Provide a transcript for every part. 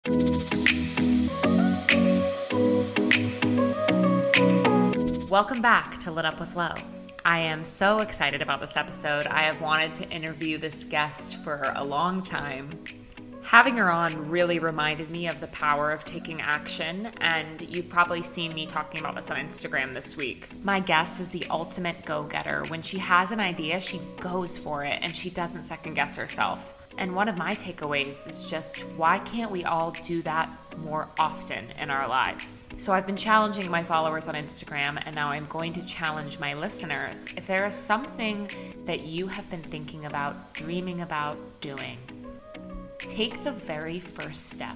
Welcome back to Lit Up with Lo. I am so excited about this episode. I have wanted to interview this guest for a long time. Having her on really reminded me of the power of taking action, and you've probably seen me talking about this on Instagram this week. My guest is the ultimate go-getter. When she has an idea, she goes for it, and she doesn't second-guess herself. And one of my takeaways is just, why can't we all do that more often in our lives? So I've been challenging my followers on Instagram, and now I'm going to challenge my listeners. If there is something that you have been thinking about, dreaming about doing, take the very first step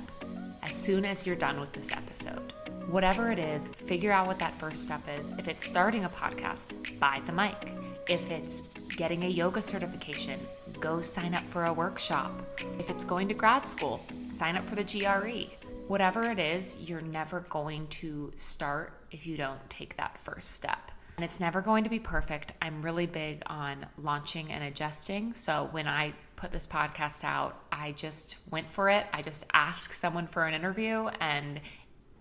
as soon as you're done with this episode. Whatever it is, figure out what that first step is. If it's starting a podcast, buy the mic. If it's getting a yoga certification, go sign up for a workshop. If it's going to grad school, sign up for the GRE. Whatever it is, you're never going to start if you don't take that first step. And it's never going to be perfect. I'm really big on launching and adjusting. So when I put this podcast out, I just went for it. I just asked someone for an interview, and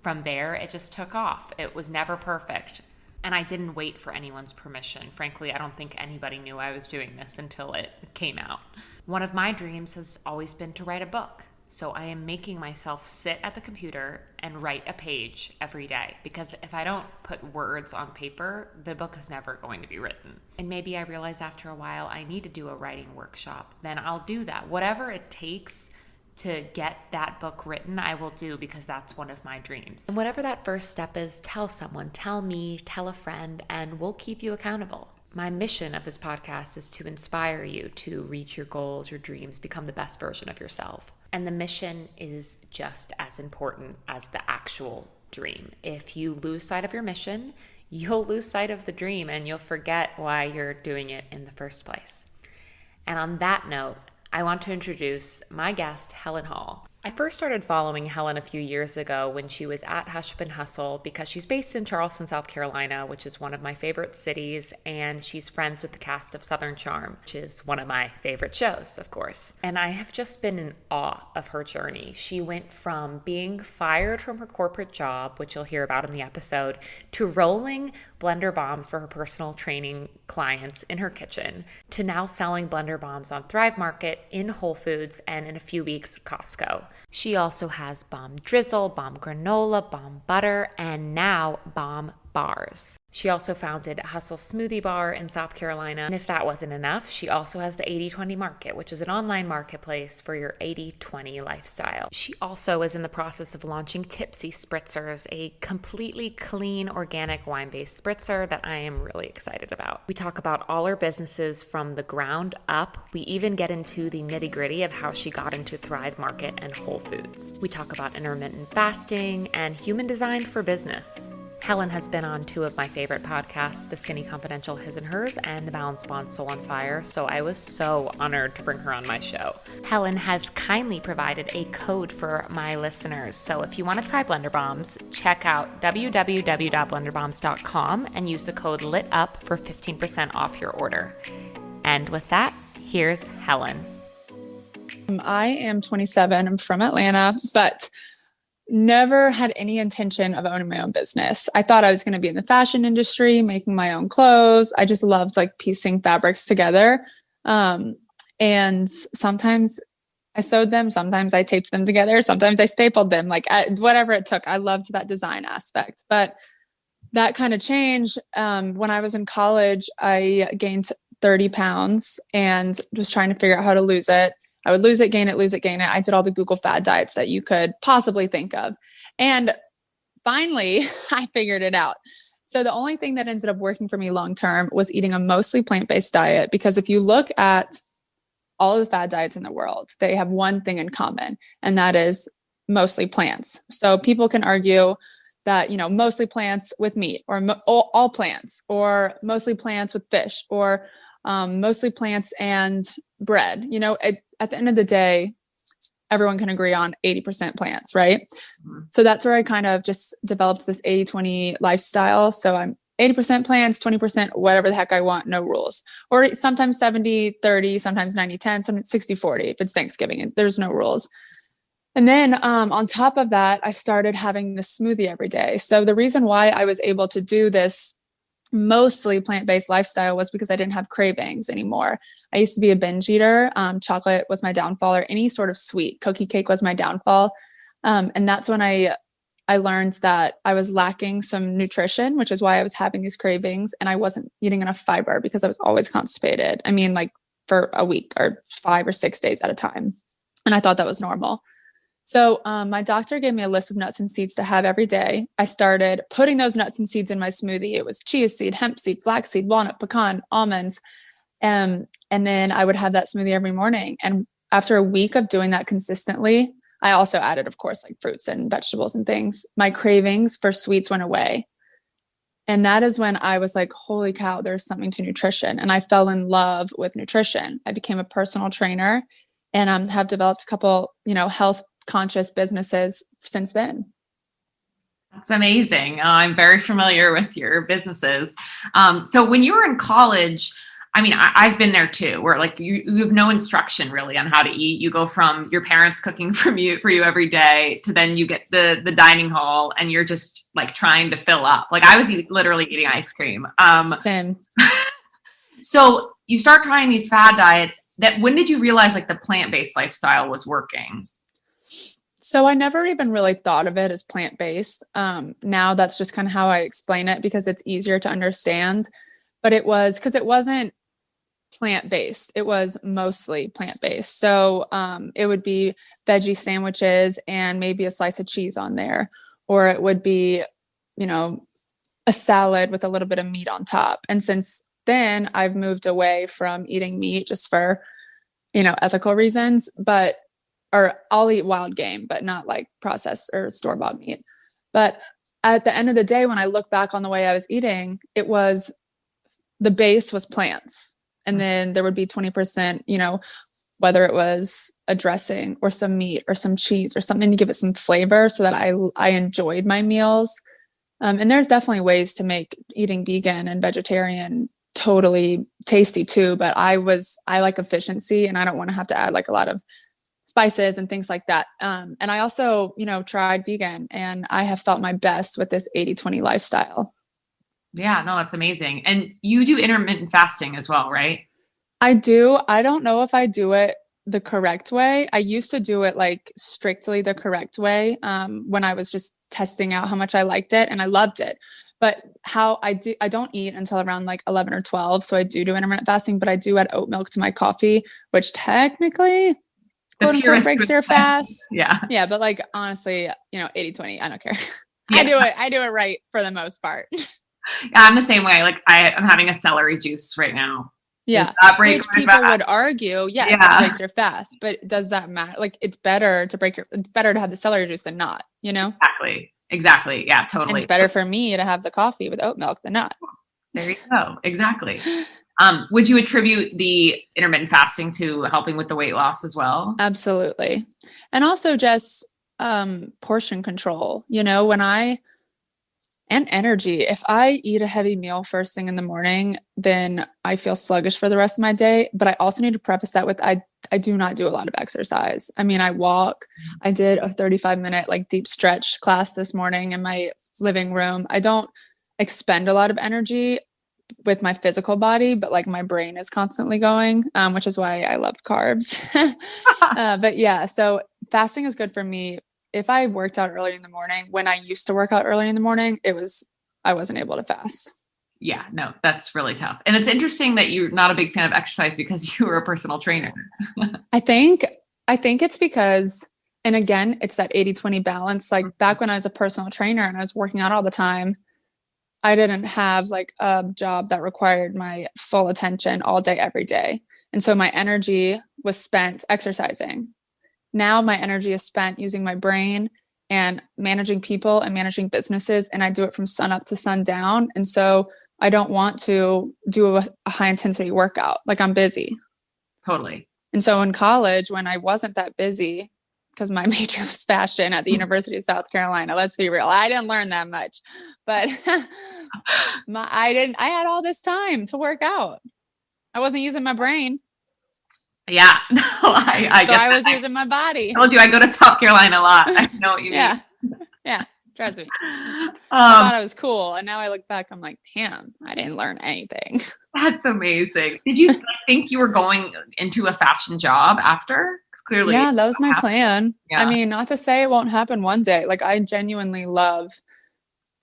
from there, it just took off. It was never perfect. And I didn't wait for anyone's permission. Frankly, I don't think anybody knew I was doing this until it came out. One of my dreams has always been to write a book. So I am making myself sit at the computer and write a page every day, because if I don't put words on paper, the book is never going to be written. And maybe I realize after a while I need to do a writing workshop. Then I'll do that. Whatever it takes to get that book written, I will do, because that's one of my dreams. And whatever that first step is, tell someone, tell me, tell a friend, and we'll keep you accountable. My mission of this podcast is to inspire you to reach your goals, your dreams, become the best version of yourself. And the mission is just as important as the actual dream. If you lose sight of your mission, you'll lose sight of the dream, and you'll forget why you're doing it in the first place. And on that note, I want to introduce my guest, Helen Hall. I first started following Helen a few years ago when she was at Hushup and Hustle, because she's based in Charleston, South Carolina, which is one of my favorite cities, and she's friends with the cast of Southern Charm, which is one of my favorite shows, of course. And I have just been in awe of her journey. She went from being fired from her corporate job, which you'll hear about in the episode, to rolling blender bombs for her personal training clients in her kitchen, to now selling blender bombs on Thrive Market, in Whole Foods, and in a few weeks, Costco. She also has bomb drizzle, bomb granola, bomb butter, and now bomb bars. She also founded Hustle Smoothie Bar in South Carolina. And if that wasn't enough, she also has the 80/20 Market, which is an online marketplace for your 80/20 lifestyle. She also is in the process of launching Tipsy Spritzers, a completely clean, organic wine-based spritzer that I am really excited about. We talk about all her businesses from the ground up. We even get into the nitty-gritty of how she got into Thrive Market and Whole Foods. We talk about intermittent fasting and human design for business. Helen has been on two of my favorite podcasts, The Skinny Confidential, His and Hers, and The Balanced Blonde Soul on Fire, so I was so honored to bring her on my show. Helen has kindly provided a code for my listeners, so if you want to try Blender Bombs, check out www.blenderbombs.com and use the code LITUP for 15% off your order. And with that, here's Helen. I am 27. I'm from Atlanta, but never had any intention of owning my own business. I thought I was going to be in the fashion industry, making my own clothes. I just loved piecing fabrics together. And sometimes I sewed them, sometimes I taped them together, sometimes I stapled them, whatever it took. I loved that design aspect, but that kind of changed. When I was in college, I gained 30 pounds and was trying to figure out how to lose it. I would lose it, gain it, lose it, gain it. I did all the Google fad diets that you could possibly think of. And finally, I figured it out. So the only thing that ended up working for me long-term was eating a mostly plant-based diet, because if you look at all of the fad diets in the world, they have one thing in common, and that is mostly plants. So people can argue that, mostly plants with meat, or all plants, or mostly plants with fish, or mostly plants and bread. At the end of the day, everyone can agree on 80% plants, right? Mm-hmm. So that's where I kind of just developed this 80/20 lifestyle. So I'm 80% plants, 20%, whatever the heck I want, no rules. Or sometimes 70/30, sometimes 90/10, sometimes 60/40. If it's Thanksgiving, there's no rules. And then on top of that, I started having this smoothie every day. So the reason why I was able to do this mostly plant-based lifestyle was because I didn't have cravings anymore. I used to be a binge eater. Chocolate was my downfall, or any sort of sweet. Cookie cake was my downfall. And that's when I learned that I was lacking some nutrition, which is why I was having these cravings, and I wasn't eating enough fiber because I was always constipated. I mean, like for a week or 5 or 6 days at a time. And I thought that was normal. So my doctor gave me a list of nuts and seeds to have every day. I started putting those nuts and seeds in my smoothie. It was chia seed, hemp seed, flaxseed, walnut, pecan, almonds. And then I would have that smoothie every morning. And after a week of doing that consistently, I also added, of course, like fruits and vegetables and things. My cravings for sweets went away. And that is when I was like, holy cow, there's something to nutrition. And I fell in love with nutrition. I became a personal trainer and have developed a couple, health conscious businesses since then. That's amazing. I'm very familiar with your businesses. So when you were in college, I mean, I've been there too, where like you have no instruction really on how to eat. You go from your parents cooking for you every day to then you get the dining hall and you're just like trying to fill up. Like I was literally eating ice cream. Same. So you start trying these fad diets. When did you realize like the plant-based lifestyle was working? So I never even really thought of it as plant-based. Now that's just kind of how I explain it because it's easier to understand. But it was because it wasn't plant-based. It was mostly plant-based. So it would be veggie sandwiches and maybe a slice of cheese on there, or it would be, a salad with a little bit of meat on top. And since then I've moved away from eating meat just for, ethical reasons, or I'll eat wild game, but not like processed or store-bought meat. But at the end of the day, when I look back on the way I was eating, the base was plants. And then there would be 20%, whether it was a dressing or some meat or some cheese or something to give it some flavor so that I enjoyed my meals. And there's definitely ways to make eating vegan and vegetarian totally tasty too. But I like efficiency and I don't want to have to add like a lot of spices and things like that. And I also, tried vegan and I have felt my best with this 80-20 lifestyle. Yeah, no, that's amazing. And you do intermittent fasting as well, right? I do. I don't know if I do it the correct way. I used to do it like strictly the correct way when I was just testing out how much I liked it and I loved it. But I don't eat until around like 11 or 12. So I do intermittent fasting, but I do add oat milk to my coffee, which technically quote unquote breaks your fast. Yeah. Yeah. But like, honestly, 80-20, I don't care. Yeah. I do it right for the most part. Yeah, I'm the same way. Like I'm having a celery juice right now. Yeah. Which people would argue, yes, it breaks your fast, but does that matter? Like it's better to have the celery juice than not, Exactly. Yeah, totally. And it's better for me to have the coffee with oat milk than not. There you go. Exactly. Would you attribute the intermittent fasting to helping with the weight loss as well? Absolutely. And also just portion control, and energy. If I eat a heavy meal first thing in the morning, then I feel sluggish for the rest of my day. But I also need to preface that with I do not do a lot of exercise. I mean, I walk. I did a 35-minute like deep stretch class this morning in my living room. I don't expend a lot of energy with my physical body, but like my brain is constantly going, which is why I love carbs. But yeah, so fasting is good for me. If I worked out early in the morning, when I used to work out early in the morning, I wasn't able to fast. Yeah, no, that's really tough. And it's interesting that you're not a big fan of exercise because you were a personal trainer. I think it's because, and again, it's that 80-20 balance. Like back when I was a personal trainer and I was working out all the time, I didn't have like a job that required my full attention all day, every day. And so my energy was spent exercising. Now my energy is spent using my brain and managing people and managing businesses. And I do it from sun up to sundown. And so I don't want to do a high intensity workout. Like I'm busy. Totally. And so in college, when I wasn't that busy, because my major was fashion at the University of South Carolina, let's be real, I didn't learn that much, but I had all this time to work out. I wasn't using my brain. Yeah. No, I So get I was that. using my body. I told you I go to South Carolina a lot. I know what you mean. Yeah. Yeah. Trust me. I Um, thought I was cool. And now I look back, I'm like, damn, I didn't learn anything. that's amazing. Did you think you were going into a fashion job after? 'Cause clearly, Yeah, that was my plan. I yeah. mean, not to say it won't happen one day. Like, I genuinely love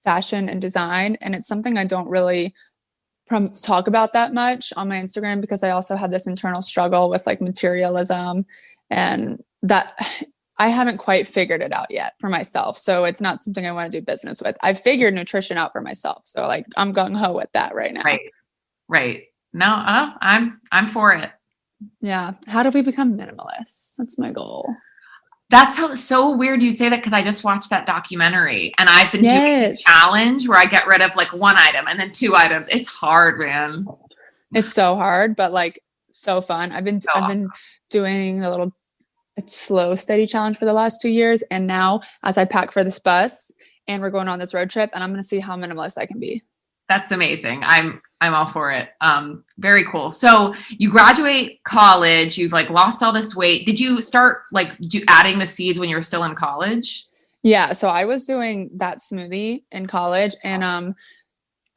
fashion and design, and it's something I don't really talk about that much on my Instagram because I also have this internal struggle with like materialism and that I haven't quite figured it out yet for myself. So it's not something I want to do business with. I figured nutrition out for myself. So like I'm gung ho with that right now. Right. Right. No, I'm for it. Yeah. How do we become minimalists? That's my goal. That's how so weird you say that because I just watched that documentary and I've been doing the Yes. challenge where I get rid of like one item and then two items. It's hard, man. It's so hard, but like so fun. So I've been doing a little slow, steady challenge for the last 2 years. And now as I pack for this bus and we're going on this road trip and I'm going to see how minimalist I can be. that's amazing. I'm all for it. Very cool. So you graduate college, you've like lost all this weight. Did you start like adding the seeds when you were still in college? Yeah. So I was doing that smoothie in college and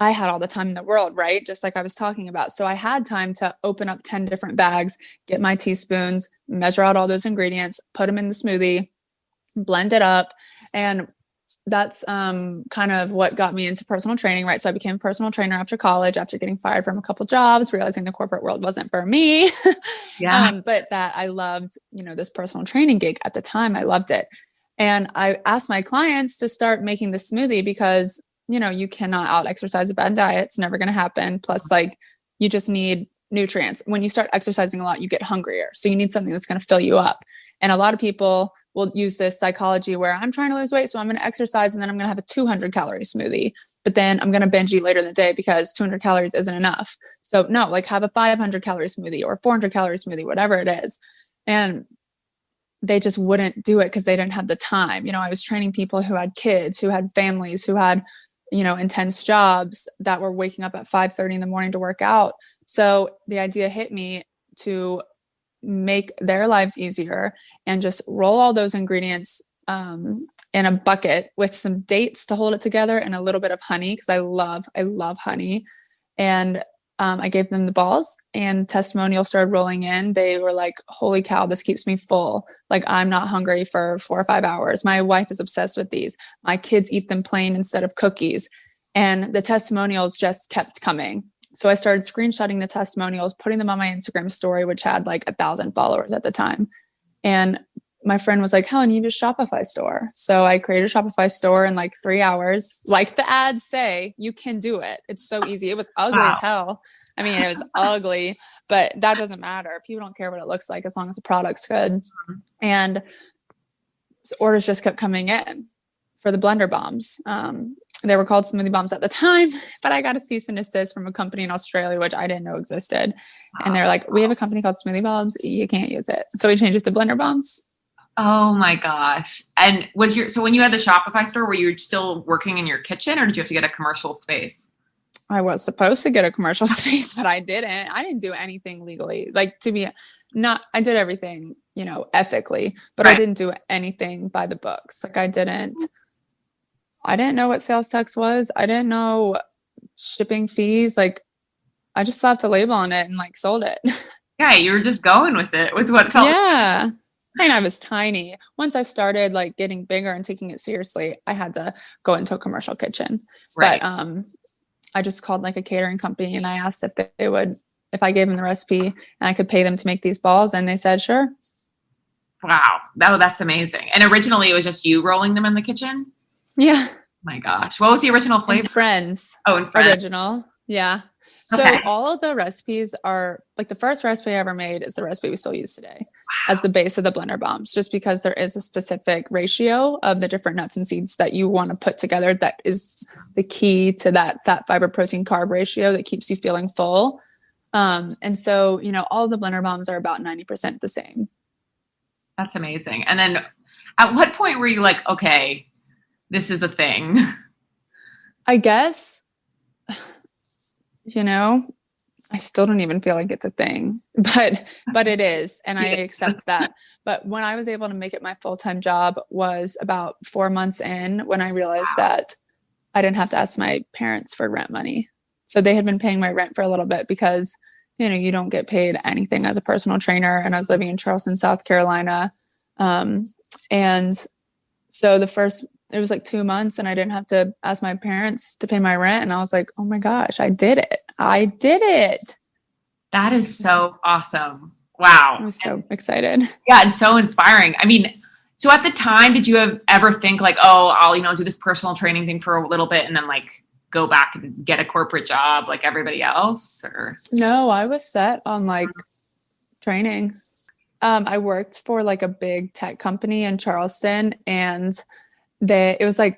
I had all the time in the world, right? Just like I was talking about. So I had time to open up 10 different bags, get my teaspoons, measure out all those ingredients, put them in the smoothie, blend it up. And that's kind of what got me into personal training, right? So I became a personal trainer after college, after getting fired from a couple jobs, realizing the corporate world wasn't for me. Yeah. But that I loved, this personal training gig at the time. I loved it. And I asked my clients to start making the smoothie because, you cannot out exercise a bad diet. It's never going to happen. Plus, like, you just need nutrients. When you start exercising a lot, you get hungrier. So you need something that's going to fill you up. And a lot of people will use this psychology where I'm trying to lose weight, so I'm going to exercise and then I'm going to have a 200 calorie smoothie, but then I'm going to binge eat later in the day because 200 calories isn't enough. So no, like have a 500 calorie smoothie or 400 calorie smoothie, whatever it is. And they just wouldn't do it because they didn't have the time. I was training people who had kids, who had families, who had, intense jobs that were waking up at 5:30 in the morning to work out. So the idea hit me to make their lives easier and just roll all those ingredients in a bucket with some dates to hold it together and a little bit of honey because I love honey. And I gave them the balls and testimonials started rolling in. They were like, holy cow, this keeps me full. Like I'm not hungry for 4 or 5 hours. My wife is obsessed with these. My kids eat them plain instead of cookies. And the testimonials just kept coming. So I started screenshotting the testimonials, putting them on my Instagram story, which had like 1,000 followers at the time. And my friend was like, Helen, you need a Shopify store. So I created a Shopify store in like 3 hours. Like the ads say, you can do it. It's so easy. It was ugly as hell. I mean, it was ugly, but that doesn't matter. People don't care what it looks like as long as the product's good. And orders just kept coming in for the blender bombs. They were called smoothie bombs at the time, but I got a cease and desist from a company in Australia, which I didn't know existed. And they're like, we have a company called Smoothie Bombs. You can't use it. So we changed it to blender bombs. Oh my gosh. And so when you had the Shopify store, were you still working in your kitchen or did you have to get a commercial space? I was supposed to get a commercial space, but I didn't. I didn't do anything legally. Like I did everything, ethically, but right. I didn't do anything by the books. Like I didn't know what sales tax was. I didn't know shipping fees. Like I just slapped a label on it and like sold it. Yeah, you were just going with it, with what felt. Yeah. And I was tiny. Once I started like getting bigger and taking it seriously, I had to go into a commercial kitchen. Right. But I just called like a catering company and I asked if I gave them the recipe and I could pay them to make these balls, and they said sure. Wow, that's amazing. And originally it was just you rolling them in the kitchen? Yeah. Oh my gosh. What was the original flavor? And Friends. Oh, and Friends. Original. Yeah. So all of the recipes are like the first recipe I ever made is the recipe we still use today as the base of the blender bombs, just because there is a specific ratio of the different nuts and seeds that you want to put together. That is the key to that fat, fiber, protein, carb ratio that keeps you feeling full. And so, all the blender bombs are about 90% the same. That's amazing. And then at what point were you like, okay, this is a thing? I guess, I still don't even feel like it's a thing, but it is. And I accept that. But when I was able to make it my full-time job was about 4 months in, when I realized that I didn't have to ask my parents for rent money. So they had been paying my rent for a little bit because, you don't get paid anything as a personal trainer. And I was living in Charleston, South Carolina. And so it was like 2 months and I didn't have to ask my parents to pay my rent. And I was like, oh my gosh, I did it. I did it. That is so awesome. Wow. I was so excited. Yeah. It's so inspiring. I mean, so at the time, did you ever think like, oh, I'll, do this personal training thing for a little bit and then like go back and get a corporate job like everybody else? Or no, I was set on like training. I worked for like a big tech company in Charleston, and it was a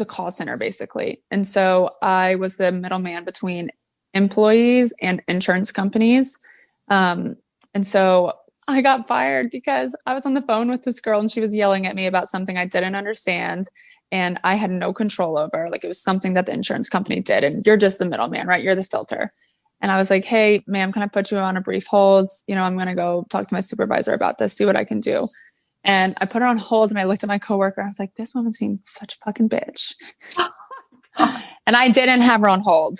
call center basically. And so I was the middleman between employees and insurance companies. And so I got fired because I was on the phone with this girl and she was yelling at me about something I didn't understand and I had no control over. Like, it was something that the insurance company did, and you're just the middleman, right? You're the filter. And I was like, hey, ma'am, can I put you on a brief hold? I'm going to go talk to my supervisor about this, see what I can do. And I put her on hold and I looked at my coworker. I was like, this woman's being such a fucking bitch. And I didn't have her on hold.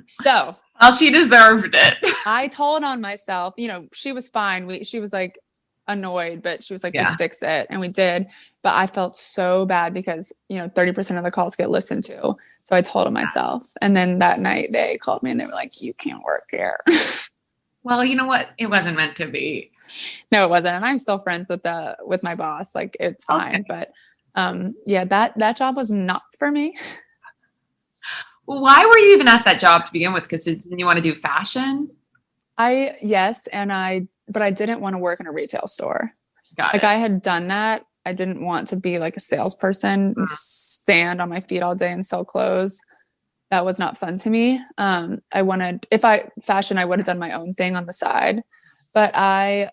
So, well, she deserved it. I told on myself, she was fine. She was like annoyed, but she was like, just fix it. And we did. But I felt so bad because, 30% of the calls get listened to. So I told myself. And then that night they called me and they were like, you can't work here. Well, you know what? It wasn't meant to be. No, it wasn't. And I'm still friends with my boss. Like, it's fine. Okay. But that job was not for me. Well, why were you even at that job to begin with? Because didn't you want to do fashion? Yes. But I didn't want to work in a retail store. Got it. I had done that. I didn't want to be like a salesperson and stand on my feet all day and sell clothes. That was not fun to me. Fashion, I would have done my own thing on the side, but I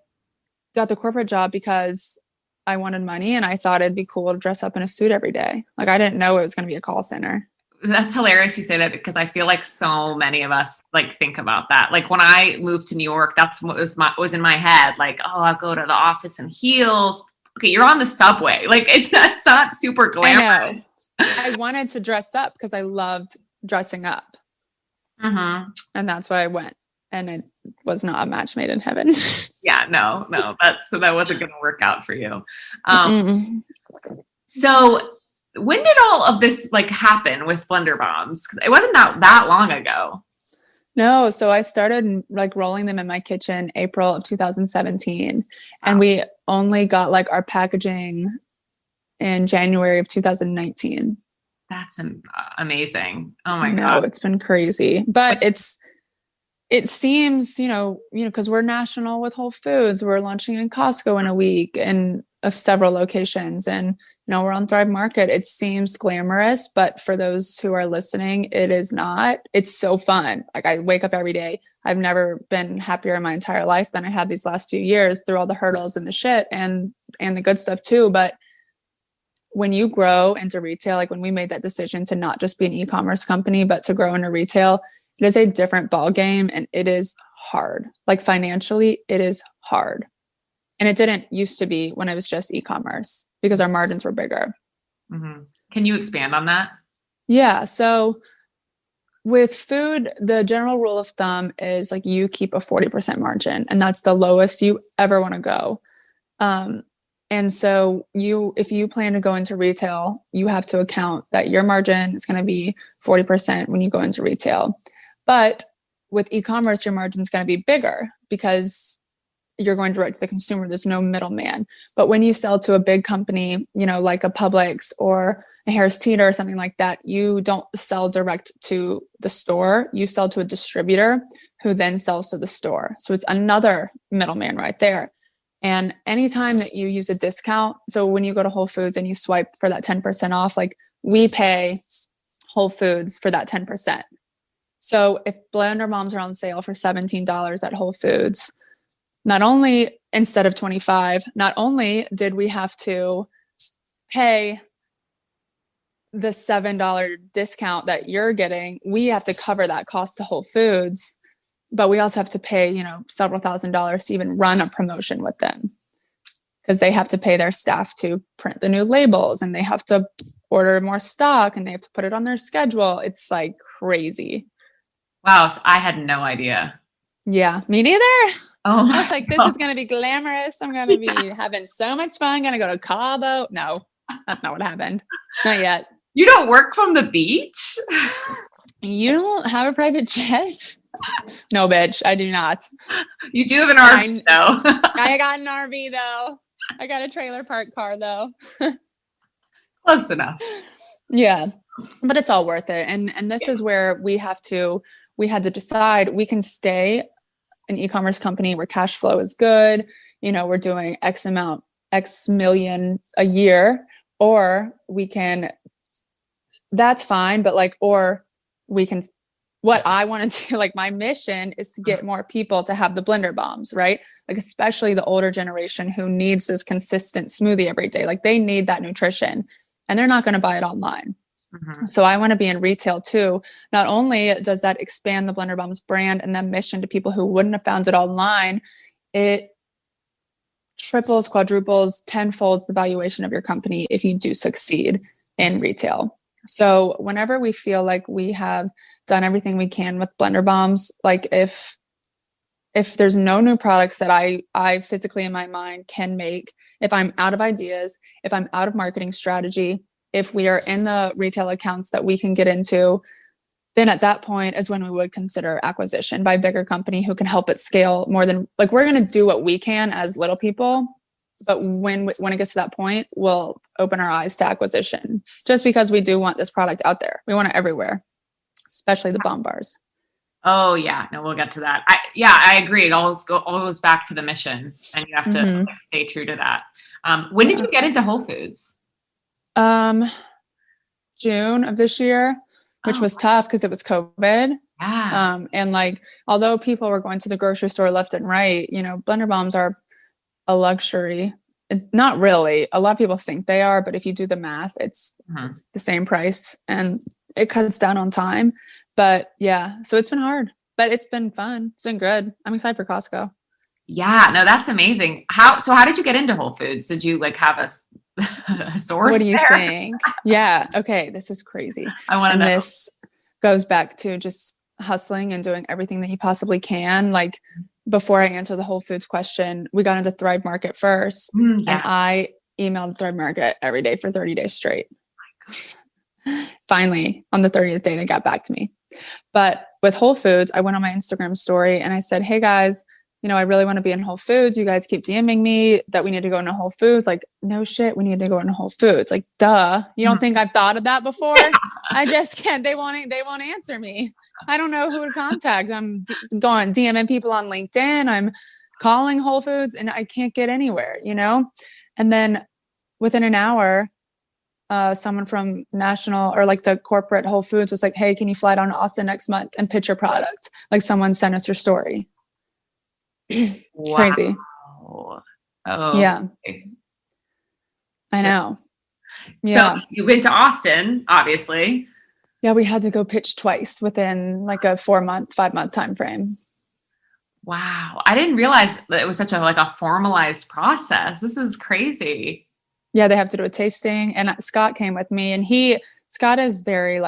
got the corporate job because I wanted money and I thought it'd be cool to dress up in a suit every day. Like, I didn't know it was going to be a call center. That's hilarious you say that, because I feel like so many of us like think about that. Like, when I moved to New York, that's what was in my head. Like, oh, I'll go to the office in heels. Okay, you're on the subway. Like, it's not super glamorous. I wanted to dress up because I loved dressing up. Mm-hmm. And that's why I went. And it was not a match made in heaven. Yeah, no, that wasn't going to work out for you. So when did all of this like happen with Blender Bombs? Because it wasn't that long ago. No, so I started like rolling them in my kitchen April of 2017, and we only got like our packaging in January of 2019. That's amazing. Oh my God. It's been crazy, but it seems, because we're national with Whole Foods, we're launching in Costco in a week and of several locations, and we're on Thrive Market. It seems glamorous, but for those who are listening, it is not. It's so fun. Like, I wake up every day. I've never been happier in my entire life than I have these last few years through all the hurdles and the shit and the good stuff too. But when you grow into retail, like when we made that decision to not just be an e-commerce company, but to grow into retail, it is a different ball game, and it is hard. Like, financially, it is hard. And it didn't used to be when it was just e-commerce because our margins were bigger. Mm-hmm. Can you expand on that? Yeah. So with food, the general rule of thumb is like you keep a 40% margin, and that's the lowest you ever want to go. And so if you plan to go into retail, you have to account that your margin is going to be 40% when you go into retail. But with e-commerce, your margin is going to be bigger because you're going direct to the consumer. There's no middleman. But when you sell to a big company, like a Publix or a Harris Teeter or something like that, you don't sell direct to the store. You sell to a distributor who then sells to the store. So it's another middleman right there. And anytime that you use a discount, so when you go to Whole Foods and you swipe for that 10% off, like, we pay Whole Foods for that 10%. So if Blender Moms are on sale for $17 at Whole Foods, not only instead of $25, not only did we have to pay the $7 discount that you're getting, we have to cover that cost to Whole Foods, but we also have to pay, several $1,000s to even run a promotion with them, because they have to pay their staff to print the new labels, and they have to order more stock, and they have to put it on their schedule. It's like crazy. Wow. So I had no idea. Yeah, me neither. Oh, I was like, this is going to be glamorous. I'm going to be having so much fun. Going to go to Cabo. No, that's not what happened. Not yet. You don't work from the beach? You don't have a private jet? No, bitch, I do not. You do have an RV, though. I got an RV, though. I got a trailer park car, though. Close enough. Yeah, but it's all worth it. And this is where we had to decide, we can stay an e-commerce company where cash flow is good. We're doing X million a year, or we can, that's fine. But or we can, what I want to do, my mission is to get more people to have the blender bombs, right? Especially the older generation who needs this consistent smoothie every day. They need that nutrition, and they're not going to buy it online. Mm-hmm. So I want to be in retail too. Not only does that expand the Blender Bombs brand and the mission to people who wouldn't have found it online, it triples, quadruples, tenfolds the valuation of your company if you do succeed in retail. So whenever we feel like we have done everything we can with Blender Bombs, if there's no new products that I physically in my mind can make, if I'm out of ideas, if I'm out of marketing strategy, if we are in the retail accounts that we can get into, then at that point is when we would consider acquisition by a bigger company who can help it scale more than, we're going to do what we can as little people. But when it gets to that point, we'll open our eyes to acquisition, just because we do want this product out there. We want it everywhere, especially the bomb bars. Oh yeah. No, we'll get to that. I agree. It always goes back to the mission, and you have to stay true to that. When did you get into Whole Foods? June of this year, which was tough because it was COVID. Yeah. And although people were going to the grocery store left and right, Blender Bombs are a luxury. Not really. A lot of people think they are, but if you do the math, it's the same price, and it cuts down on time. But yeah, so it's been hard, but it's been fun. It's been good. I'm excited for Costco. Yeah, no, that's amazing. How did you get into Whole Foods? Did you have a source? What do you think? Yeah. Okay. This is crazy. I want to know. This goes back to just hustling and doing everything that you possibly can. Before I answer the Whole Foods question, we got into Thrive Market first, and I emailed Thrive Market every day for 30 days straight. Finally, on the 30th day, they got back to me. But with Whole Foods, I went on my Instagram story and I said, hey guys, I really want to be in Whole Foods. You guys keep DMing me that we need to go into Whole Foods. No shit, we need to go into Whole Foods. Duh. You don't think I've thought of that before? I just can't. They won't answer me. I don't know who to contact. I'm going DMing people on LinkedIn. I'm calling Whole Foods, and I can't get anywhere, And then within an hour, someone from national or the corporate Whole Foods was like, hey, can you fly down to Austin next month and pitch your product? Someone sent us your story. Wow. Crazy. Oh yeah. Okay. I know. Yeah. So you went to Austin, obviously. Yeah, we had to go pitch twice within a 5-month time frame. Wow. I didn't realize that it was such a formalized process. This is crazy. Yeah, they have to do a tasting, and Scott came with me, and Scott is very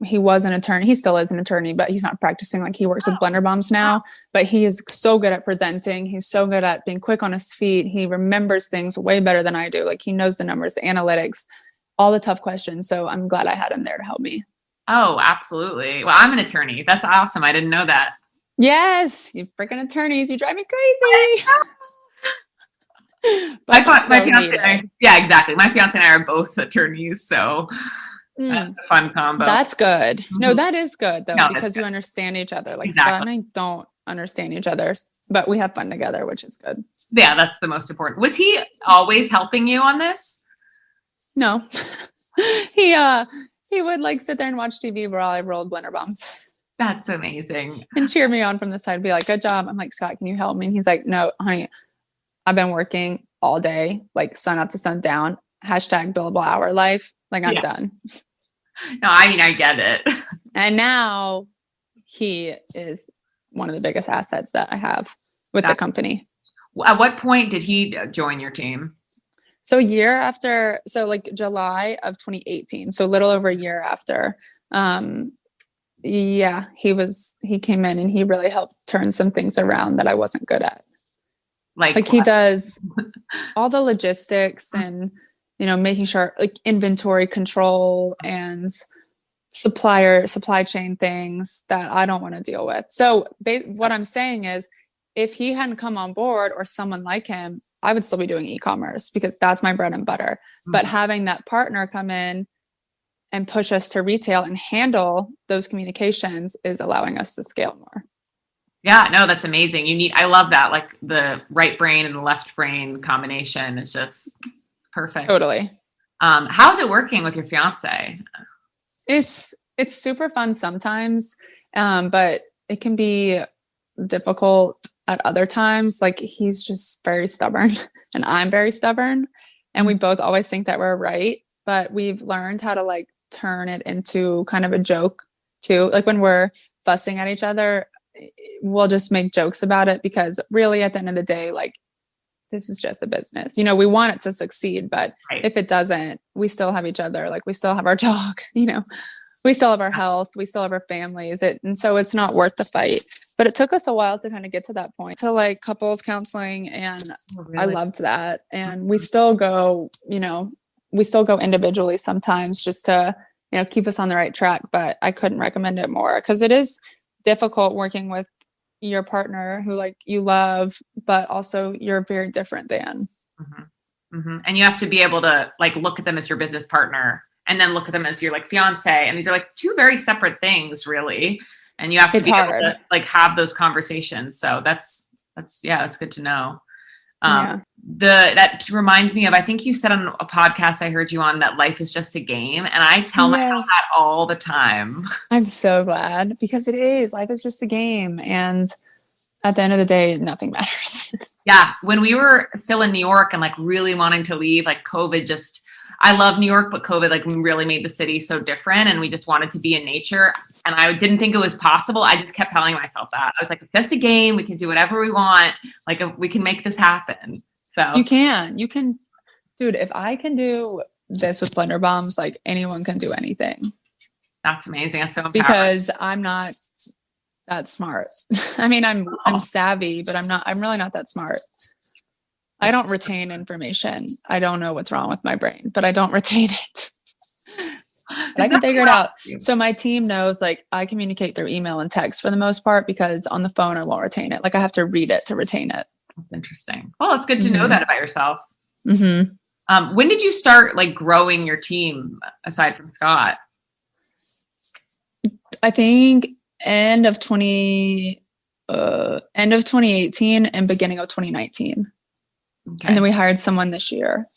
he was an attorney. He still is an attorney, but he's not practicing. He works with Blender Bombs now, but he is so good at presenting. He's so good at being quick on his feet. He remembers things way better than I do. He knows the numbers, the analytics, all the tough questions. So I'm glad I had him there to help me. Oh, absolutely. Well, I'm an attorney. That's awesome. I didn't know that. Yes. You freaking attorneys. You drive me crazy. my fiance, yeah, exactly. My fiance and I are both attorneys, so that's a fun combo. That's good. No, that is good though, because you understand each other. Exactly. Scott and I don't understand each other, but we have fun together, which is good. Yeah, that's the most important. Was he always helping you on this? No. He would sit there and watch TV while I rolled Blender Bombs. That's amazing. And cheer me on from the side, be like, good job. I'm like, Scott, can you help me? And he's like, no, honey, I've been working all day, sun up to sundown, #billable hour life. Like I'm done. No, I mean, I get it. And now he is one of the biggest assets that I have with the company. At what point did he join your team? So a year after, so like July of 2018. So a little over a year after. Yeah, he came in and he really helped turn some things around that I wasn't good at. Like he does all the logistics and, making sure like inventory control and supply chain things that I don't want to deal with. So what I'm saying is if he hadn't come on board or someone like him, I would still be doing e-commerce because that's my bread and butter. Mm-hmm. But having that partner come in and push us to retail and handle those communications is allowing us to scale more. Yeah, no, that's amazing. I love that. Like the right brain and the left brain combination is just perfect. Totally. How's it working with your fiance? It's super fun sometimes, but it can be difficult at other times. Like he's just very stubborn and I'm very stubborn. And we both always think that we're right, but we've learned how to like turn it into kind of a joke too. Like when we're fussing at each other, we'll just make jokes about it because really at the end of the day, like this is just a business. We want it to succeed, but if it doesn't, we still have each other. Like we still have our dog, we still have our health, we still have our families. And so it's not worth the fight. But it took us a while to kind of get to that point, to like couples counseling. And I loved that. And we still go, individually sometimes just to, keep us on the right track. But I couldn't recommend it more because it is difficult working with your partner who like you love, but also you're very different than. Mm-hmm. Mm-hmm. And you have to be able to like look at them as your business partner and then look at them as your like fiance. And these are like two very separate things really. And you have to be able to like have those conversations. So that's good to know. That reminds me of, I think you said on a podcast I heard you on that life is just a game. And I tell myself that all the time. I'm so glad because it is. Life is just a game. And at the end of the day, nothing matters. Yeah. When we were still in New York and like really wanting to leave, like COVID I love New York, but COVID like really made the city so different and we just wanted to be in nature. And I didn't think it was possible. I just kept telling myself that. I was like, it's just a game. We can do whatever we want. Like we can make this happen. So you can, dude, if I can do this with blender bombs, like anyone can do anything. That's amazing. That's so empowering. Because I'm not that smart. I mean, I'm savvy, but I'm really not that smart. I don't retain information. I don't know what's wrong with my brain, but I don't retain it. But I can figure it out. So my team knows like I communicate through email and text for the most part because on the phone I won't retain it. Like I have to read it to retain it. That's interesting. Well, it's good to know that about yourself. Mm-hmm. When did you start like growing your team aside from Scott? I think end of 2018 and beginning of 2019. Okay. And then we hired someone this year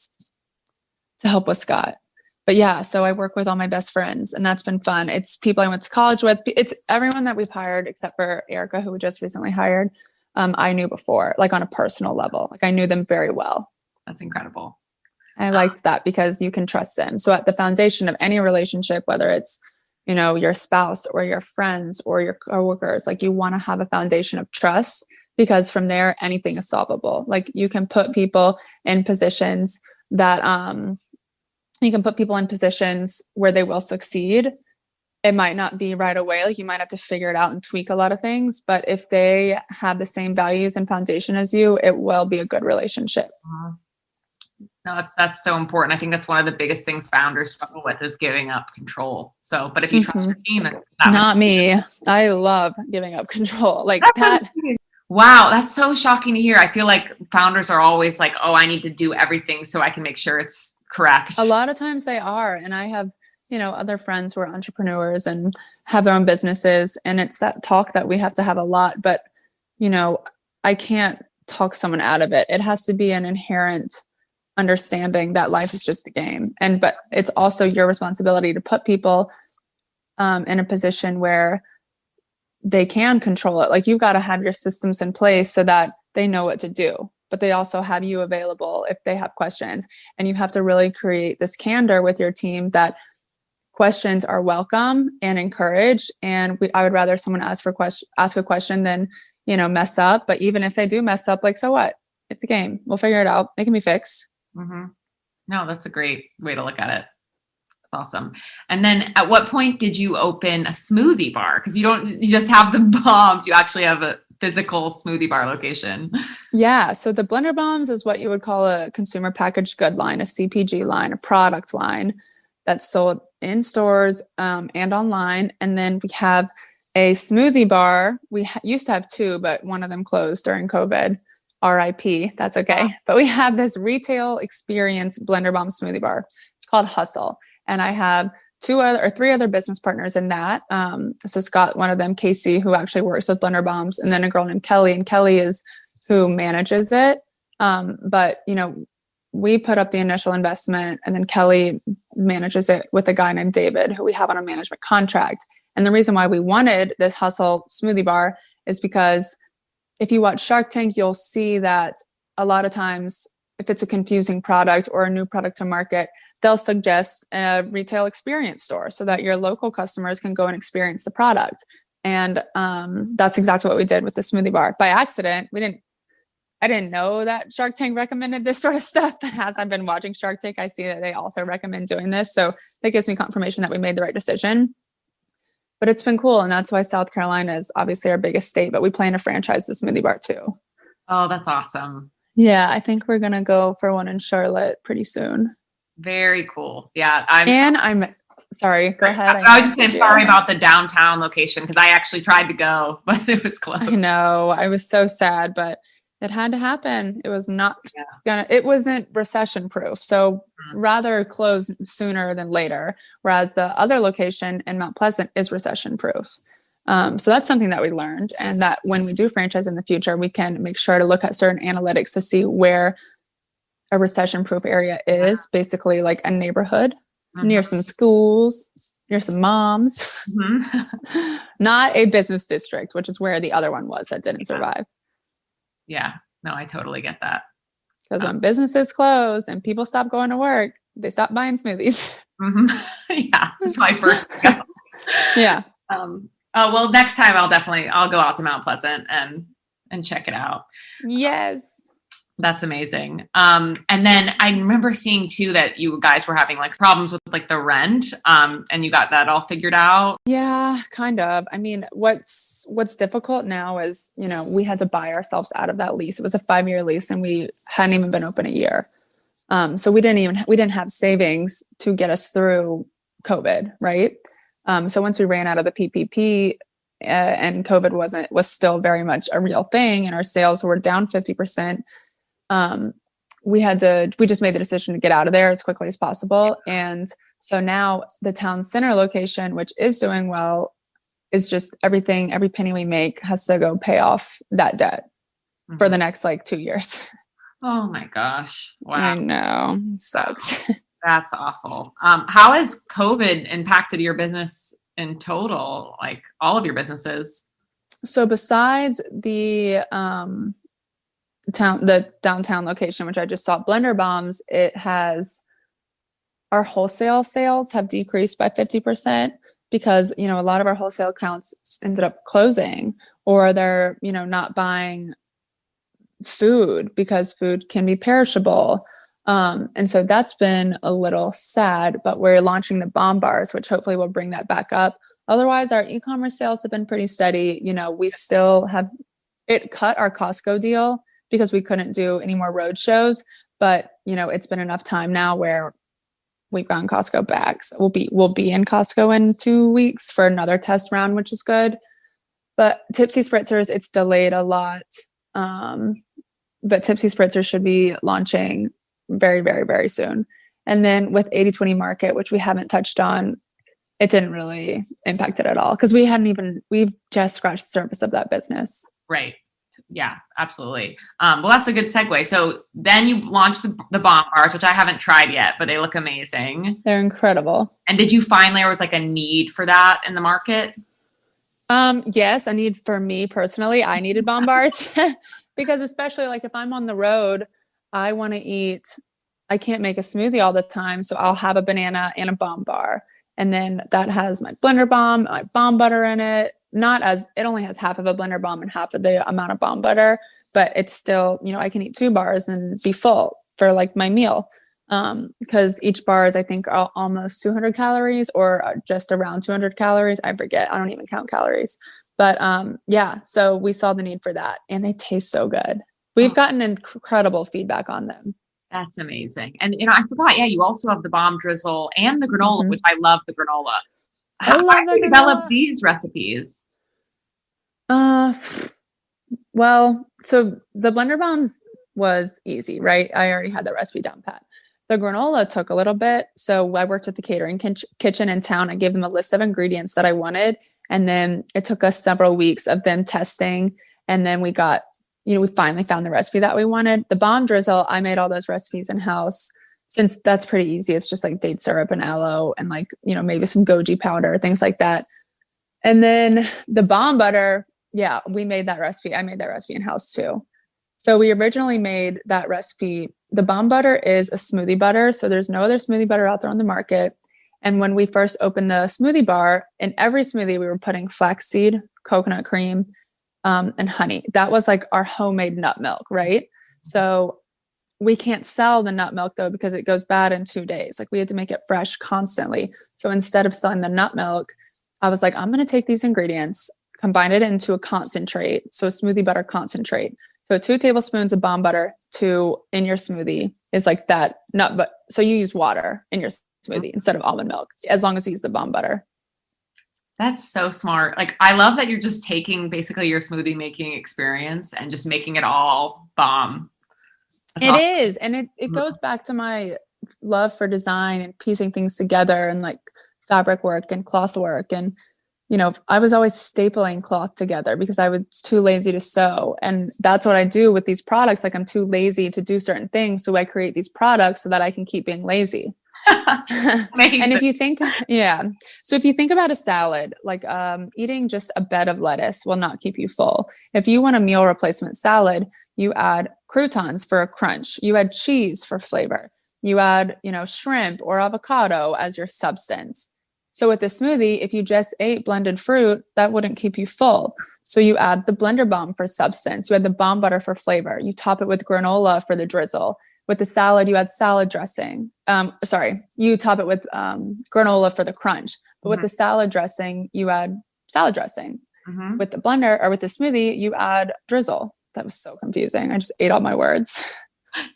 to help with Scott. But yeah, so I work with all my best friends and that's been fun. It's people I went to college with. It's everyone that we've hired except for Erica, who we just recently hired. I knew before, like on a personal level, like I knew them very well. That's incredible. I liked that because you can trust them. So at the foundation of any relationship, whether it's, your spouse or your friends or your coworkers, like you want to have a foundation of trust. Because from there, anything is solvable. Like you can put people in positions that where they will succeed. It might not be right away. Like you might have to figure it out and tweak a lot of things. But if they have the same values and foundation as you, it will be a good relationship. No, that's so important. I think that's one of the biggest things founders struggle with is giving up control. So, but if you trust your team, not me. I love giving up control. Like Pat. Wow, that's so shocking to hear. I feel like founders are always like, oh, I need to do everything so I can make sure it's correct. A lot of times they are. And I have, other friends who are entrepreneurs and have their own businesses. And it's that talk that we have to have a lot. But, I can't talk someone out of it. It has to be an inherent understanding that life is just a game. But it's also your responsibility to put people in a position where they can control it. Like you've got to have your systems in place so that they know what to do. but they also have you available if they have questions. And you have to really create this candor with your team that questions are welcome and encouraged. And I would rather someone ask a question than, mess up. But even if they do mess up, like, so what? It's a game. We'll figure it out. It can be fixed. Mm-hmm. No, that's a great way to look at it. That's awesome. And then at what point did you open a smoothie bar? Because you just have the bombs. You actually have a physical smoothie bar location. Yeah. So the Blender Bombs is what you would call a consumer packaged good line, a CPG line, a product line that's sold in stores and online. And then we have a smoothie bar. We used to have two, but one of them closed during COVID. RIP. That's okay. But we have this retail experience Blender Bomb smoothie bar. It's called Hustle. And I have three other business partners in that. So Scott, one of them, Casey, who actually works with Blender Bombs, and then a girl named Kelly. And Kelly is who manages it. But we put up the initial investment, and then Kelly manages it with a guy named David, who we have on a management contract. And the reason why we wanted this Hustle smoothie bar is because if you watch Shark Tank, you'll see that a lot of times, if it's a confusing product or a new product to market, they'll suggest a retail experience store so that your local customers can go and experience the product. And that's exactly what we did with the smoothie bar. By accident, I didn't know that Shark Tank recommended this sort of stuff, but as I've been watching Shark Tank, I see that they also recommend doing this. So that gives me confirmation that we made the right decision. But it's been cool. And that's why South Carolina is obviously our biggest state, but we plan to franchise the smoothie bar too. Oh, that's awesome. Yeah, I think we're going to go for one in Charlotte pretty soon. Very cool. Yeah. I'm sorry, go ahead. I was just saying sorry about the downtown location because I actually tried to go, but it was closed. I know. I was so sad, but it had to happen. It was it wasn't recession proof. So rather close sooner than later. Whereas the other location in Mount Pleasant is recession proof. So that's something that we learned, and that when we do franchise in the future, we can make sure to look at certain analytics to see where a recession proof area is, basically like a neighborhood near some schools, near some moms, not a business district, which is where the other one was that didn't survive. Yeah, no, I totally get that. Because when businesses close and people stop going to work, they stop buying smoothies. Yeah, that's my first go. Yeah. Well, next time I'll go out to Mount Pleasant and check it out. Yes. That's amazing. And then I remember seeing too that you guys were having like problems with like the rent, and you got that all figured out. Yeah, kind of. I mean, what's difficult now is, we had to buy ourselves out of that lease. It was a 5-year lease and we hadn't even been open a year. So we didn't have savings to get us through COVID. Right. So once we ran out of the PPP, and COVID was still very much a real thing, and our sales were down 50%. We just made the decision to get out of there as quickly as possible. And so now the town center location, which is doing well, is just every penny we make has to go pay off that debt for the next 2 years. Oh my gosh. Wow. I know. It sucks. That's awful. How has COVID impacted your business in total? Like all of your businesses? So besides the downtown location, which I just saw, Blender Bombs, our wholesale sales have decreased by 50% because, a lot of our wholesale accounts ended up closing, or they're, not buying food because food can be perishable. And so that's been a little sad, but we're launching the bomb bars, which hopefully will bring that back up. Otherwise, our e-commerce sales have been pretty steady. We still have it cut our Costco deal because we couldn't do any more road shows, but it's been enough time now where we've gotten Costco back. So we'll be in Costco in 2 weeks for another test round, which is good. But Tipsy Spritzers, it's delayed a lot. But Tipsy Spritzers should be launching very, very, very soon. And then with 80/20 Market, which we haven't touched on, it didn't really impact it at all because we've just scratched the surface of that business. Right. Yeah, absolutely. Well, that's a good segue. So then you launched the bomb bars, which I haven't tried yet, but they look amazing. They're incredible. And did you find there was like a need for that in the market? Yes, a need for me personally. I needed bomb bars Because especially like if I'm on the road, I want to eat, I can't make a smoothie all the time. So I'll have a banana and a bomb bar. And then that has my blender bomb, my bomb butter in it. Not as it only has half of a blender bomb and half of the amount of bomb butter, but it's still, I can eat 2 bars and be full for like my meal. Because each bar is, I think, almost 200 calories or just around 200 calories. I forget. I don't even count calories. But yeah, so we saw the need for that and they taste so good. We've gotten incredible feedback on them. That's amazing. And I forgot, yeah, you also have the bomb drizzle and the granola, which I love the granola. How did you develop these recipes? Well, so the blender bombs was easy, right? I already had the recipe down pat. The granola took a little bit. So I worked at the catering kitchen in town. I gave them a list of ingredients that I wanted. And then it took us several weeks of them testing. And then we got, we finally found the recipe that we wanted. The bomb drizzle, I made all those recipes in-house. Since that's pretty easy. It's just like date syrup and aloe and like, maybe some goji powder, things like that. And then the bomb butter, yeah, we made that recipe. I made that recipe in-house too. So we originally made that recipe. The bomb butter is a smoothie butter. So there's no other smoothie butter out there on the market. And when we first opened the smoothie bar, in every smoothie, we were putting flaxseed, coconut cream, and honey. That was like our homemade nut milk, right? So we can't sell the nut milk though, because it goes bad in 2 days. Like we had to make it fresh constantly. So instead of selling the nut milk, I was like, I'm going to take these ingredients, combine it into a concentrate. So a smoothie butter concentrate. So 2 tablespoons of bomb butter in your smoothie is like that nut, but so you use water in your smoothie instead of almond milk, as long as you use the bomb butter. That's so smart. Like, I love that you're just taking basically your smoothie making experience and just making it all bomb. It is. And it goes back to my love for design and piecing things together and like fabric work and cloth work. And, I was always stapling cloth together because I was too lazy to sew. And that's what I do with these products. Like I'm too lazy to do certain things. So I create these products so that I can keep being lazy. And if you think, so if you think about a salad, like eating just a bed of lettuce will not keep you full. If you want a meal replacement salad, you add croutons for a crunch. You add cheese for flavor. You add, shrimp or avocado as your substance. So with the smoothie, if you just ate blended fruit, that wouldn't keep you full. So you add the blender bomb for substance. You add the bomb butter for flavor. You top it with granola for the drizzle. With the salad, you add salad dressing. You top it with granola for the crunch. But with the salad dressing, you add salad dressing. With the blender or with the smoothie, you add drizzle. That was so confusing. I just ate all my words.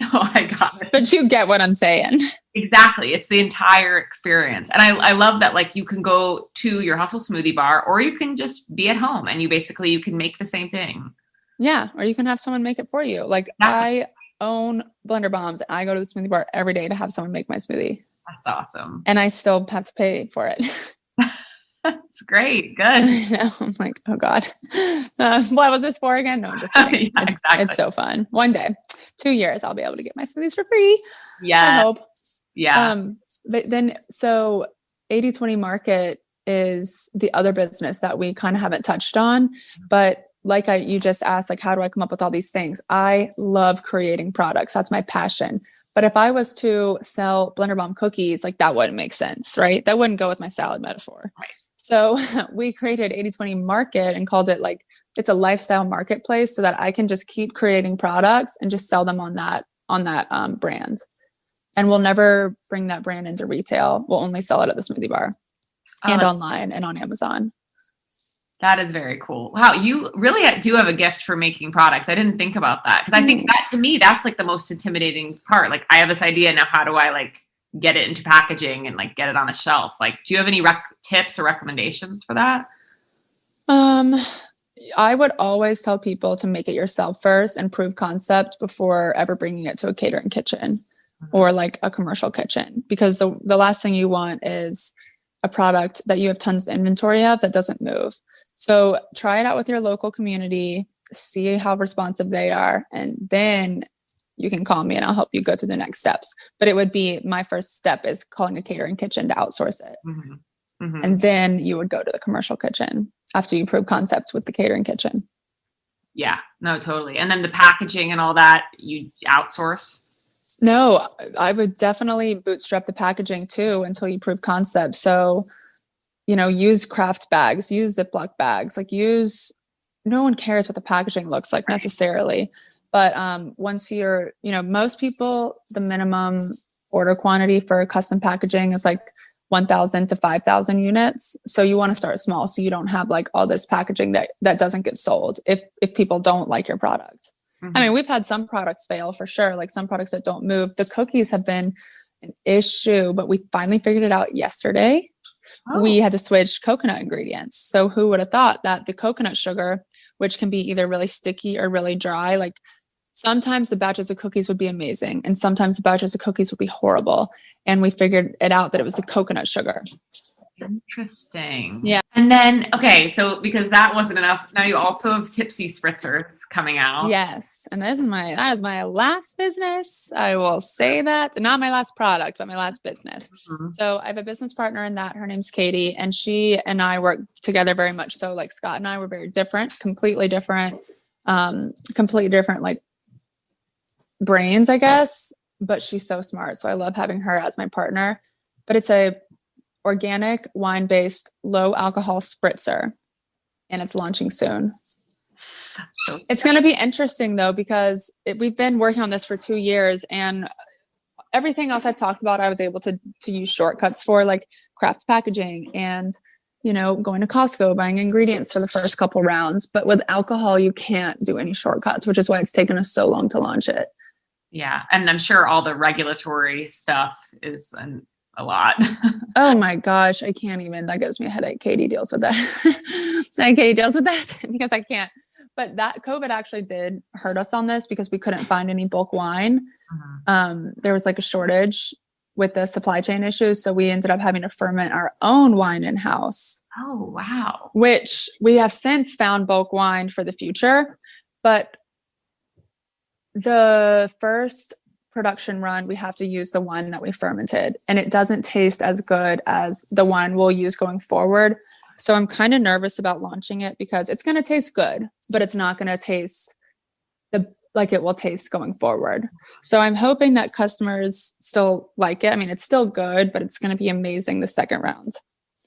Oh, I got it. But you get what I'm saying. Exactly. It's the entire experience. And I love that, like, you can go to your Hustle smoothie bar, or you can just be at home and you can make the same thing. Yeah. Or you can have someone make it for you. Like I own blender bombs and I go to the smoothie bar every day to have someone make my smoothie. That's awesome. And I still have to pay for it. That's great. Good. I'm like, oh God, what was this for again? No, I'm just kidding. Yeah, exactly. It's so fun. One day, 2 years, I'll be able to get my smoothies for free. Yeah. I hope. Yeah. But then, so 80/20 Market is the other business that we kind of haven't touched on, but like you just asked, like, how do I come up with all these things? I love creating products. That's my passion. But if I was to sell blender bomb cookies, like that wouldn't make sense, right? That wouldn't go with my salad metaphor. Right. So we created 80/20 Market and called it like, it's a lifestyle marketplace so that I can just keep creating products and just sell them on that brand. And we'll never bring that brand into retail. We'll only sell it at the smoothie bar and online and on Amazon. That is very cool. Wow. You really do have a gift for making products. I didn't think about that. Cause I think that, to me, that's like the most intimidating part. Like, I have this idea now, how do I like get it into packaging and like get it on a shelf? Like, do you have any tips or recommendations for that? I would always tell people to make it yourself first and prove concept before ever bringing it to a catering kitchen or like a commercial kitchen, because the last thing you want is a product that you have tons of inventory of that doesn't move. So try it out with your local community, see how responsive they are, and then you can call me and I'll help you go through the next steps. But it would be, my first step is calling a catering kitchen to outsource it. And then you would go to the commercial kitchen after you prove concepts with the catering kitchen. Yeah, no, totally. And then the packaging and all that, you outsource? No, I would definitely bootstrap the packaging too until you prove concept. So, use craft bags, use Ziploc bags, no one cares what the packaging looks like necessarily. But once most people, the minimum order quantity for custom packaging is like 1,000 to 5,000 units. So you want to start small so you don't have like all this packaging that doesn't get sold if people don't like your product. I mean, we've had some products fail for sure, like some products that don't move. The cookies have been an issue, but we finally figured it out yesterday. Oh. We had to switch coconut ingredients. So who would have thought that the coconut sugar, which can be either really sticky or really dry, like sometimes the batches of cookies would be amazing and sometimes the batches of cookies would be horrible. And we figured it out that it was the coconut sugar. Interesting. Yeah. And then, okay, so because that wasn't enough, now you also have Tipsy Spritzers coming out. Yes. And that is my last business. I will say that. Not my last product, but my last business. Mm-hmm. So I have a business partner in that. Her name's Katie. And she and I work together very much. So like Scott and I were very different, completely different like brains, I guess. But she's so smart. So I love having her as my partner. But it's a organic wine-based low alcohol spritzer, and it's launching soon. It's going to be interesting though, because we've been working on this for 2 years, and everything else I've talked about, I was able to use shortcuts for, like craft packaging and, going to Costco, buying ingredients for the first couple rounds. But with alcohol, you can't do any shortcuts, which is why it's taken us so long to launch it. Yeah. And I'm sure all the regulatory stuff is a lot. Oh my gosh, I can't even. That gives me a headache. Katie deals with that. Katie deals with that because I can't. But that COVID actually did hurt us on this because we couldn't find any bulk wine. Mm-hmm. There was like a shortage with the supply chain issues. So we ended up having to ferment our own wine in-house. Oh, wow. Which we have since found bulk wine for the future. But the first production run, we have to use the wine that we fermented, and it doesn't taste as good as the wine we'll use going forward. So I'm kind of nervous about launching it because it's going to taste good, but it's not going to taste like it will taste going forward. So I'm hoping that customers still like it. I mean, it's still good, but it's going to be amazing the second round.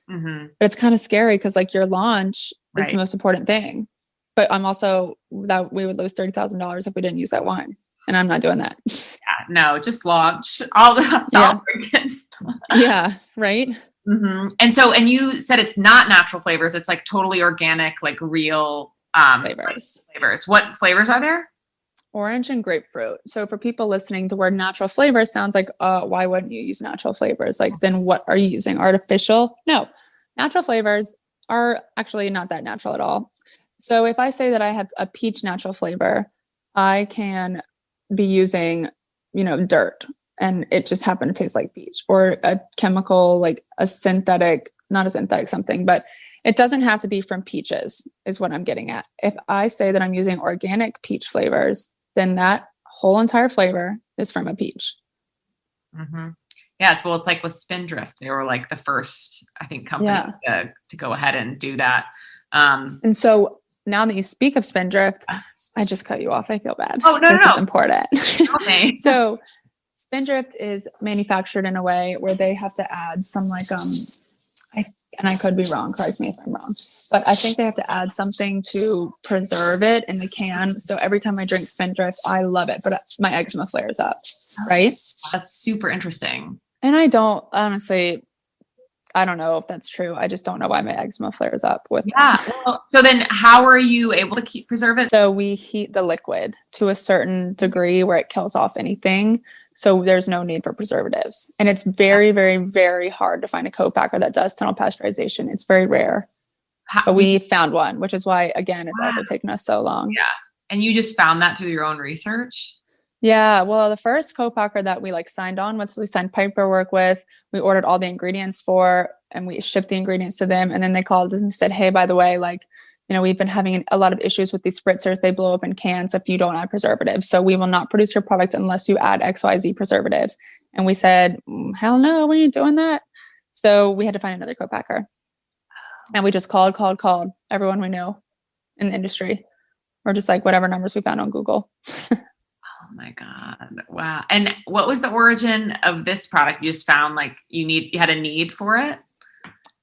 Mm-hmm. But it's kind of scary because like your launch is the most important thing. But I'm also that we would lose $30,000 if we didn't use that wine. And I'm not doing that. Yeah, no, just launch all the yeah, right. Mm-hmm. And you said it's not natural flavors; it's like totally organic, like real flavors. What flavors are there? Orange and grapefruit. So for people listening, the word natural flavors sounds like, why wouldn't you use natural flavors? Like, then what are you using? Artificial? No, natural flavors are actually not that natural at all. So if I say that I have a peach natural flavor, I can be using, dirt, and it just happened to taste like peach, or a chemical, like not a synthetic something, but it doesn't have to be from peaches is what I'm getting at. If I say that I'm using organic peach flavors, then that whole entire flavor is from a peach. Mm-hmm. Yeah. Well, it's like with Spindrift. They were like the first, I think, company to go ahead and do that. And so now that you speak of Spindrift, I just cut you off. I feel bad. Oh, no, this is important. Okay. So Spindrift is manufactured in a way where they have to add some and I could be wrong, correct me if I'm wrong, but I think they have to add something to preserve it in the can. So every time I drink Spindrift, I love it, but my eczema flares up, right? That's super interesting. And I don't know if that's true. I just don't know why my eczema flares up with it. Well, so then how are you able to preserve it? So we heat the liquid to a certain degree where it kills off anything. So there's no need for preservatives. And it's very, very, very hard to find a co-packer that does tunnel pasteurization. It's very rare. But we found one, which is why, again, it's also taken us so long. Yeah. And you just found that through your own research? Yeah. Well, the first co-packer that we signed paperwork with, we ordered all the ingredients for, and we shipped the ingredients to them. And then they called us and said, hey, by the way, we've been having a lot of issues with these spritzers. They blow up in cans if you don't add preservatives. So we will not produce your product unless you add XYZ preservatives. And we said, hell no, we ain't doing that. So we had to find another co-packer. And we just called everyone we know in the industry. or just like whatever numbers we found on Google. Oh my God. Wow. And what was the origin of this product? You just found like you had a need for it?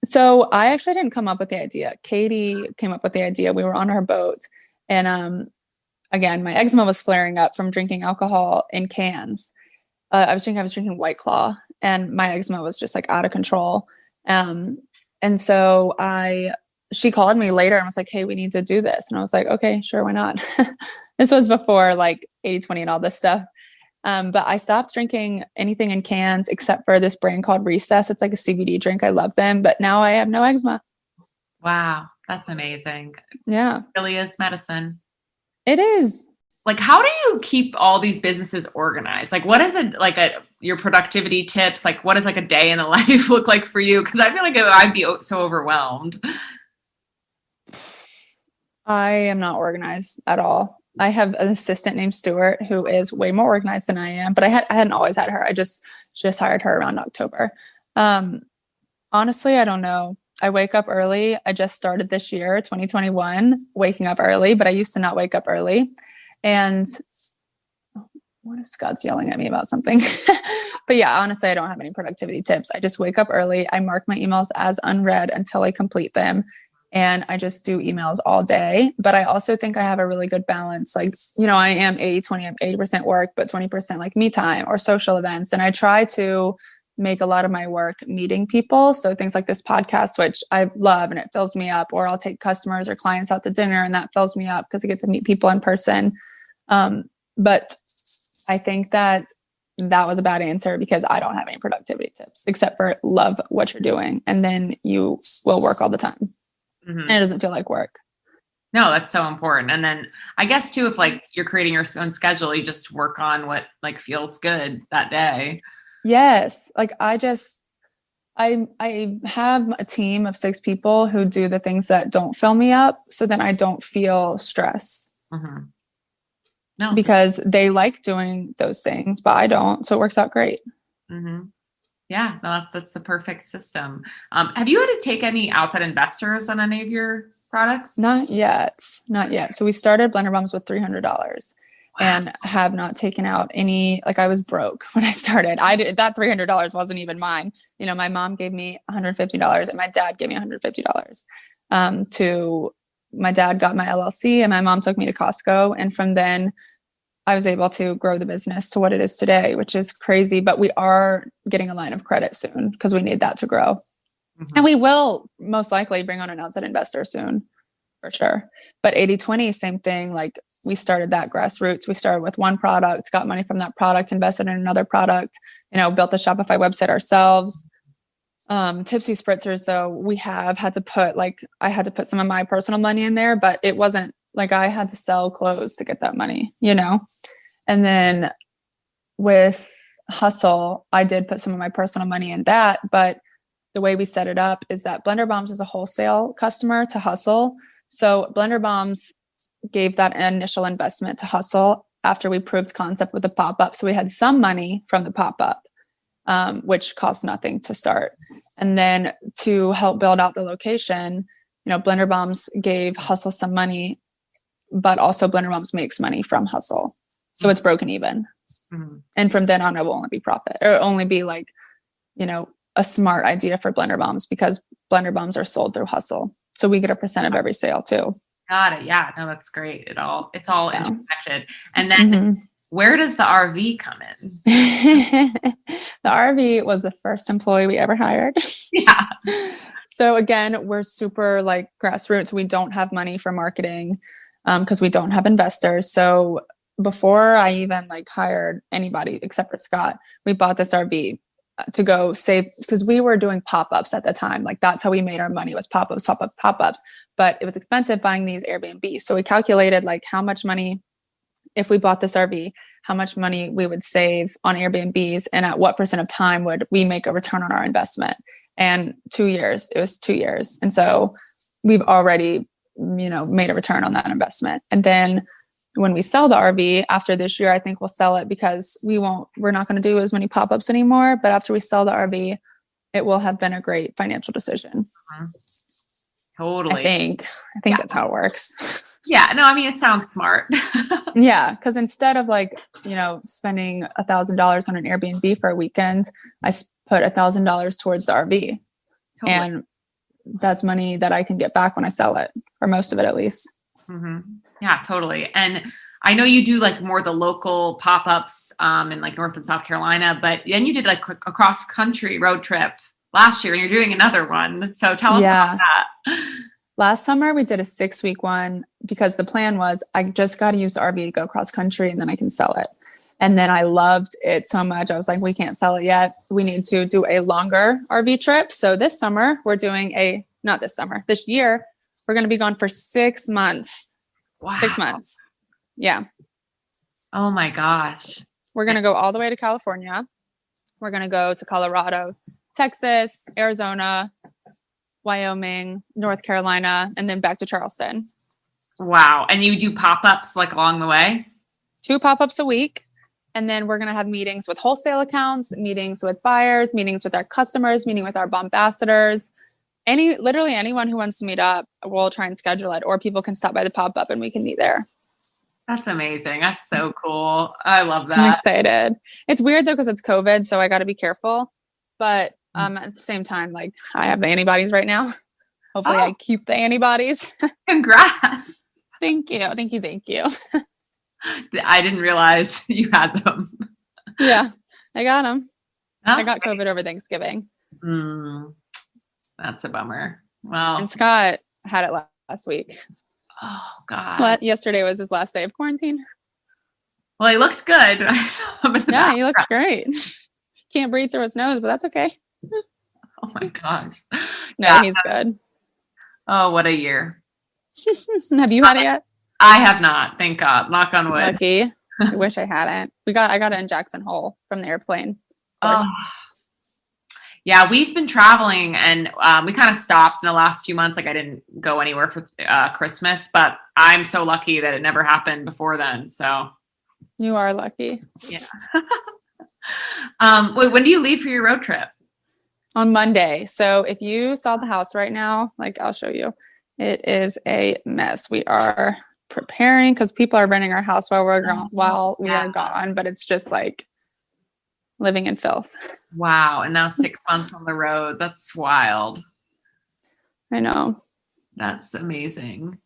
So I actually didn't come up with the idea. Katie came up with the idea. We were on her boat, and again, my eczema was flaring up from drinking alcohol in cans. I was drinking White Claw, and my eczema was just like out of control. And so she called me later and was like, "Hey, we need to do this." And I was like, "Okay, sure. Why not?" This was before like 80/20 and all this stuff. But I stopped drinking anything in cans except for this brand called Recess. It's like a CBD drink. I love them, but now I have no eczema. Wow. That's amazing. Yeah. It really is medicine. It is. Like, how do you keep all these businesses organized? Like, what is it like your productivity tips? Like, what does like a day in the life look like for you? Cause I feel like I'd be so overwhelmed. I am not organized at all. I have an assistant named Stuart who is way more organized than I am, but I hadn't always had her. I just hired her around October. Honestly, I don't know. I wake up early. I just started this year, 2021, waking up early, but I used to not wake up early. And what is Scott's yelling at me about something? But yeah, honestly, I don't have any productivity tips. I just wake up early. I mark my emails as unread until I complete them. And I just do emails all day. But I also think I have a really good balance. Like, I am 80/20, I'm 80% work, but 20% like me time or social events. And I try to make a lot of my work meeting people. So things like this podcast, which I love and it fills me up, or I'll take customers or clients out to dinner and that fills me up because I get to meet people in person. But I think that was a bad answer because I don't have any productivity tips except for love what you're doing. And then you will work all the time. Mm-hmm. And it doesn't feel like work. No, that's so important. And then I guess too, if like you're creating your own schedule, you just work on what like feels good that day. Yes. Like I have a team of 6 people who do the things that don't fill me up. So then I don't feel stress. Mm-hmm. No, because they like doing those things, but I don't. So it works out great. Mm-hmm. Yeah, no, that's the perfect system. Have you had to take any outside investors on any of your products? Not yet. So we started Blender Bombs with $300 and have not taken out any, like I was broke when I started. That $300 wasn't even mine. My mom gave me $150 and my dad gave me $150. My dad got my LLC and my mom took me to Costco. And from then I was able to grow the business to what it is today, which is crazy, but we are getting a line of credit soon because we need that to grow. Mm-hmm. And we will most likely bring on an outside investor soon for sure. But 80/20, same thing. Like we started that grassroots. We started with one product, got money from that product, invested in another product, built the Shopify website ourselves. Tipsy Spritzers though, we have had to put I had to put some of my personal money in there, but it wasn't like I had to sell clothes to get that money, And then with Hustle, I did put some of my personal money in that, but the way we set it up is that Blender Bombs is a wholesale customer to Hustle. So Blender Bombs gave that initial investment to Hustle after we proved concept with the pop-up. So we had some money from the pop-up, which cost nothing to start. And then to help build out the location, Blender Bombs gave Hustle some money, but also Blender Bombs makes money from Hustle. So it's broken even. Mm-hmm. And from then on, it will only be profit or only be a smart idea for Blender Bombs because Blender Bombs are sold through Hustle. So we get a % of every sale too. Got it. Yeah. No, that's great. It's all interconnected. And then where does the RV come in? The RV was the first employee we ever hired. Yeah. So again, we're super grassroots. We don't have money for marketing because we don't have investors. So before I even hired anybody except for Scott, we bought this RV to go save because we were doing pop-ups at the time. That's how we made our money was pop-ups. But it was expensive buying these Airbnbs. So we calculated how much money, if we bought this RV, how much money we would save on Airbnbs and at what % of time would we make a return on our investment. And it was 2 years. And so we've already, made a return on that investment. And then when we sell the RV after this year, I think we'll sell it because we're not going to do as many pop-ups anymore. But after we sell the RV, it will have been a great financial decision. Totally. I think that's how it works. Yeah, no, I mean, it sounds smart. Yeah, because instead of like, spending $1,000 on an Airbnb for a weekend, I put $1,000 towards the RV. Totally. And that's money that I can get back when I sell it, or most of it at least. Mm-hmm. Yeah, totally. And I know you do like more the local pop-ups in like North and South Carolina, but then you did like a cross country road trip last year and you're doing another one. So tell us about Yeah. that. Last summer we did a 6-week one because the plan was I just got to use the RV to go cross country and then I can sell it. And then I loved it so much. I was like, we can't sell it yet. We need to do a longer RV trip. So this summer we're doing this year, we're going to be gone for 6 months. Wow. 6 months. Yeah. Oh my gosh. We're going to go all the way to California. We're going to go to Colorado, Texas, Arizona, Wyoming, North Carolina, and then back to Charleston. Wow. And you do pop-ups like along the way? 2 pop-ups a week. And then we're going to have meetings with wholesale accounts, meetings with buyers, meetings with our customers, meeting with our ambassadors. Literally anyone who wants to meet up, we'll try and schedule it, or people can stop by the pop-up and we can meet there. That's amazing. That's so cool. I love that. I'm excited. It's weird though, because it's COVID, so I got to be careful. But at the same time, like I have the antibodies right now. Hopefully I keep the antibodies. Congrats. Thank you. Thank you. Thank you. I didn't realize you had them. Yeah, I got them. Oh, I got COVID over Thanksgiving. That's a bummer. Well, And Scott had it last week. Oh God. Yesterday was his last day of quarantine. Well, he looked good. Yeah, he looks great. Can't breathe through his nose, but that's okay. Oh my gosh. No, Yeah. he's good. Oh, what a year. Have you had it yet? I have not. Thank God. Knock on wood. Lucky. I wish I hadn't. I got it in Jackson Hole from the airplane. Oh. Yeah, we've been traveling and we kind of stopped in the last few months. Like I didn't go anywhere for Christmas, but I'm so lucky that it never happened before then. So you are lucky. Yeah. Wait, when do you leave for your road trip? On Monday. So if you saw the house right now, like I'll show you, it is a mess. We are preparing because people are renting our house while we are gone, but it's just like living in filth. Wow. And now 6 months on the road. That's wild. I know. That's amazing.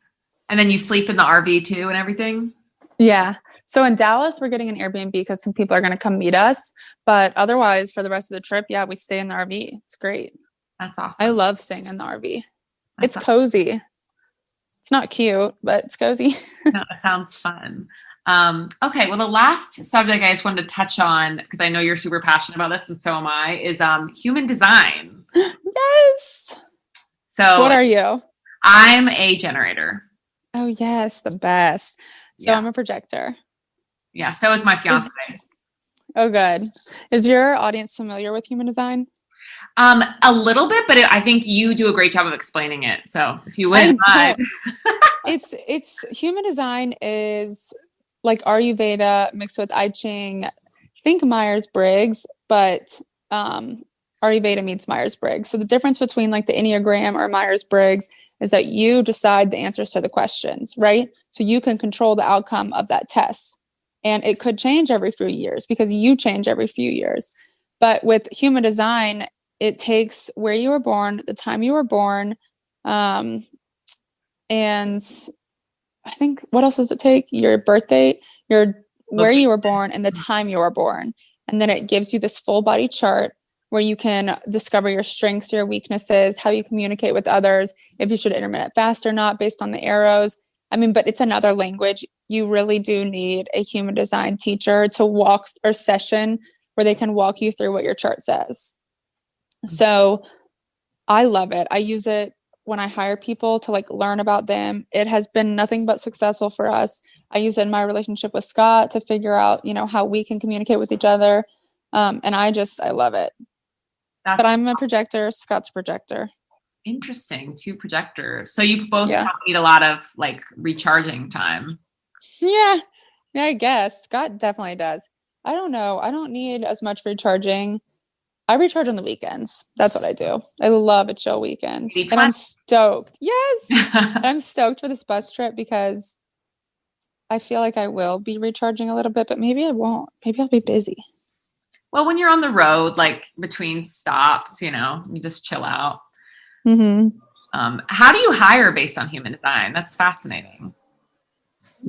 And then you sleep in the RV too and everything? Yeah. So in Dallas, we're getting an Airbnb because some people are going to come meet us. But otherwise, for the rest of the trip, yeah, we stay in the RV. It's great. That's awesome. I love staying in the RV. It's cozy. It's not cute, but it's cozy. No, that sounds fun. Okay, well, the last subject I just wanted to touch on, because I know you're super passionate about this, and so am I, is human design. Yes. So what are you? I'm a generator. Oh, yes, the best. So I'm a projector. Yeah, so is my fiance. Oh, good. Is your audience familiar with human design? A little bit, but I think you do a great job of explaining it. So if you win, it's human design is like Ayurveda mixed with I Ching. Think Myers-Briggs, but Ayurveda meets Myers-Briggs. So the difference between like the Enneagram or Myers-Briggs is that you decide the answers to the questions, right? So you can control the outcome of that test. And it could change every few years because you change every few years. But with human design, it takes where you were born, the time you were born, and I think what else does it take? Your birthday, where you were born, and the time you were born. And then it gives you this full body chart where you can discover your strengths, your weaknesses, how you communicate with others, if you should intermittent fast or not based on the arrows. I mean, but it's another language. You really do need a human design teacher to walk or session where they can walk you through what your chart says. So I love it. I use it when I hire people to like learn about them. It has been nothing but successful for us. I use it in my relationship with Scott to figure out, how we can communicate with each other. And I love it. But I'm a projector. Scott's a projector. Interesting. 2 projectors. So you both need a lot of like recharging time. Yeah, I guess Scott definitely does. I don't know. I don't need as much recharging. I recharge on the weekends. That's what I do. I love a chill weekend. Maybe And fun. I'm stoked. Yes. I'm stoked for this bus trip because I feel like I will be recharging a little bit, but maybe I won't. Maybe I'll be busy. Well, when you're on the road, like between stops, you just chill out. Mm-hmm. How do you hire based on human design? That's fascinating.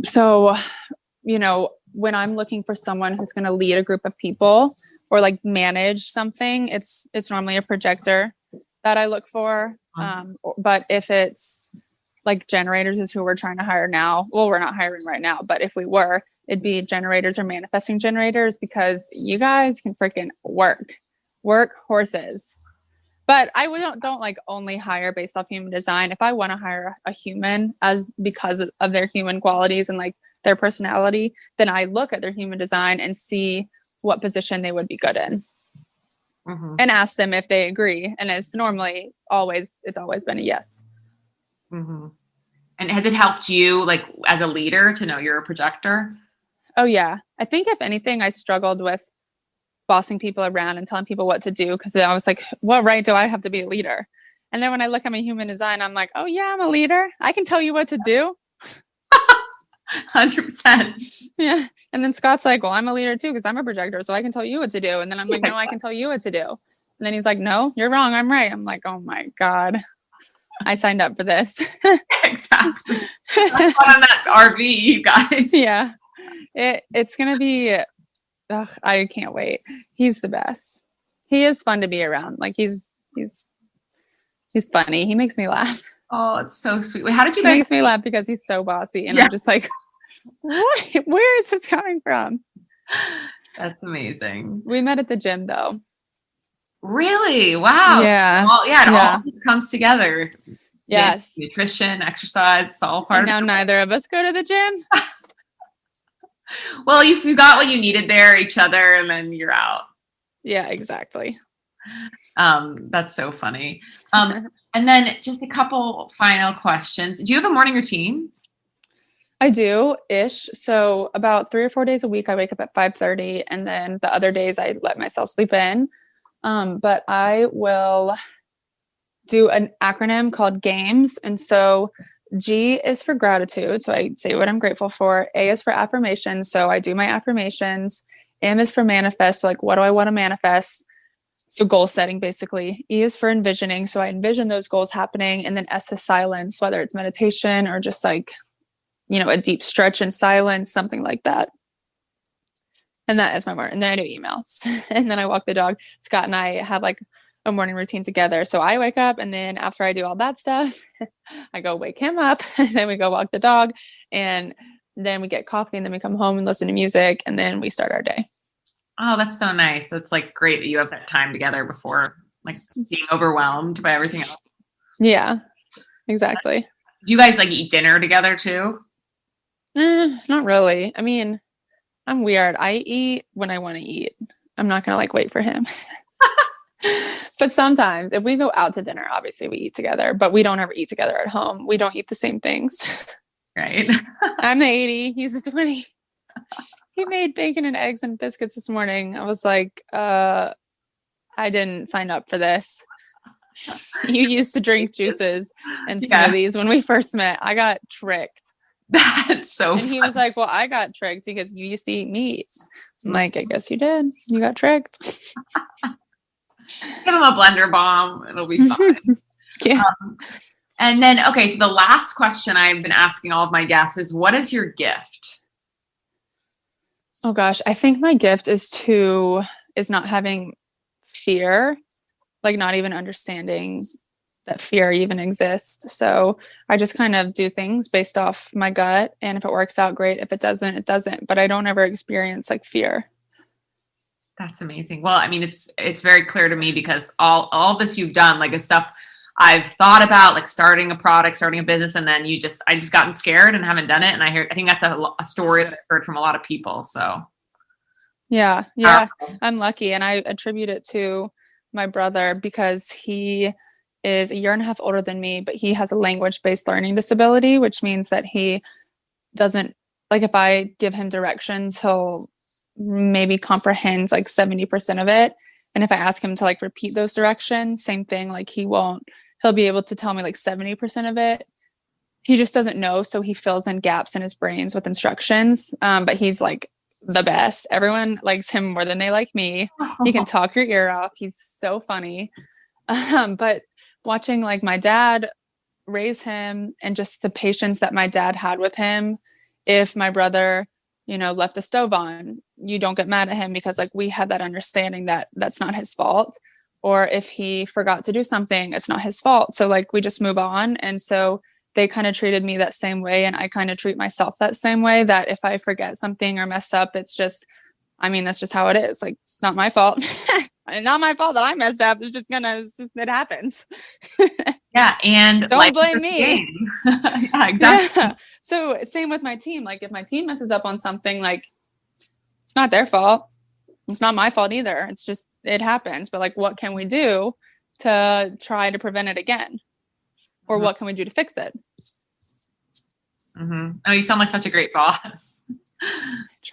So, when I'm looking for someone who's going to lead a group of people or like manage something, it's normally a projector that I look for. But if it's like generators is who we're trying to hire now. Well, we're not hiring right now, but if we were, it'd be generators or manifesting generators because you guys can freaking work horses. But I don't like only hire based off human design. If I want to hire a human because of their human qualities and like their personality, then I look at their human design and see what position they would be good in. Mm-hmm. And ask them if they agree. And it's always been a yes. Mm-hmm. And has it helped you like as a leader to know you're a projector? Oh yeah. I think if anything, I struggled with bossing people around and telling people what to do because I was like, what right do I have to be a leader? And then when I look at my human design, I'm like, oh yeah, I'm a leader. I can tell you what to do. 100%. Yeah. And then Scott's like, well, I'm a leader too because I'm a projector, so I can tell you what to do. And then I'm like, no, I can tell you what to do. And then he's like, no, you're wrong. I'm right. I'm like, oh my God. I signed up for this. Exactly. That's fun on that RV, you guys. Yeah. It's going to be, I can't wait. He's the best. He is fun to be around. Like he's funny. He makes me laugh. Oh, it's so sweet. Wait, how did you guys? He makes me laugh because he's so bossy. And I'm just like, what? Where is this coming from? That's amazing. We met at the gym though. Really? Wow. Yeah. Well, it all just comes together. Yes. Nutrition, exercise, it's all part of it. Now neither of us go to the gym. Well, you got what you needed there, each other, and then you're out. Yeah, exactly. That's so funny. And then just a couple final questions. Do you have a morning routine? I do ish. So about 3 or 4 days a week, I wake up at 5:30, and then the other days I let myself sleep in. But I will do an acronym called GAMES. And so G is for gratitude. So I say what I'm grateful for. A is for affirmation. So I do my affirmations. M is for manifest. So like, what do I want to manifest? So goal setting, basically. E is for envisioning. So I envision those goals happening. And then S is silence, whether it's meditation or just like, a deep stretch in silence, something like that. And that is my morning. And then I do emails. And then I walk the dog. Scott and I have like a morning routine together. So I wake up, and then after I do all that stuff, I go wake him up, and then we go walk the dog, and then we get coffee, and then we come home and listen to music, and then we start our day. Oh, that's so nice. It's like great that you have that time together before like being overwhelmed by everything else. Yeah, exactly. Do you guys like eat dinner together too? Not really. I mean, I'm weird. I eat when I want to eat. I'm not going to like wait for him. But sometimes if we go out to dinner, obviously we eat together, but we don't ever eat together at home. We don't eat the same things. Right. I'm the 80. He's the 20. He made bacon and eggs and biscuits this morning. I was like, I didn't sign up for this. You used to drink juices and smoothies when we first met. I got tricked. That's so And he was like, well, I got tricked because you used to eat meat. I'm like, I guess you did. You got tricked. Give him a blender bomb. It'll be fine. Yeah. And then, okay, so the last question I've been asking all of my guests is, what is your gift? Oh gosh, I think my gift is not having fear, like not even understanding that fear even exists. So I just kind of do things based off my gut, and if it works out, great. If it doesn't, it doesn't. But I don't ever experience like fear. That's amazing. Well, I mean, it's very clear to me because all this you've done, like, is stuff I've thought about, like starting a product, starting a business, and then I just gotten scared and haven't done it. And I think that's a story that I've heard from a lot of people. So yeah, I'm lucky, and I attribute it to my brother because he is a year and a half older than me, but he has a language-based learning disability, which means that he doesn't, like, if I give him directions, he'll maybe comprehend like 70% of it. And if I ask him to like repeat those directions, same thing, like he'll be able to tell me like 70% of it. He just doesn't know. So he fills in gaps in his brains with instructions. But he's like the best. Everyone likes him more than they like me. He can talk your ear off. He's so funny. But watching like my dad raise him and just the patience that my dad had with him, if my brother, left the stove on, you don't get mad at him because like we had that understanding that that's not his fault. Or if he forgot to do something, it's not his fault. So like we just move on. And so they kind of treated me that same way. And I kind of treat myself that same way, that if I forget something or mess up, that's just how it is. Like, it's not my fault. Not my fault that I messed up. It happens. Yeah. And don't blame me. Yeah, exactly. Yeah. So same with my team. Like if my team messes up on something, like it's not their fault. It's not my fault either. It's just, it happens. But like, what can we do to try to prevent it again? Or what can we do to fix it? Oh, you sound like such a great boss.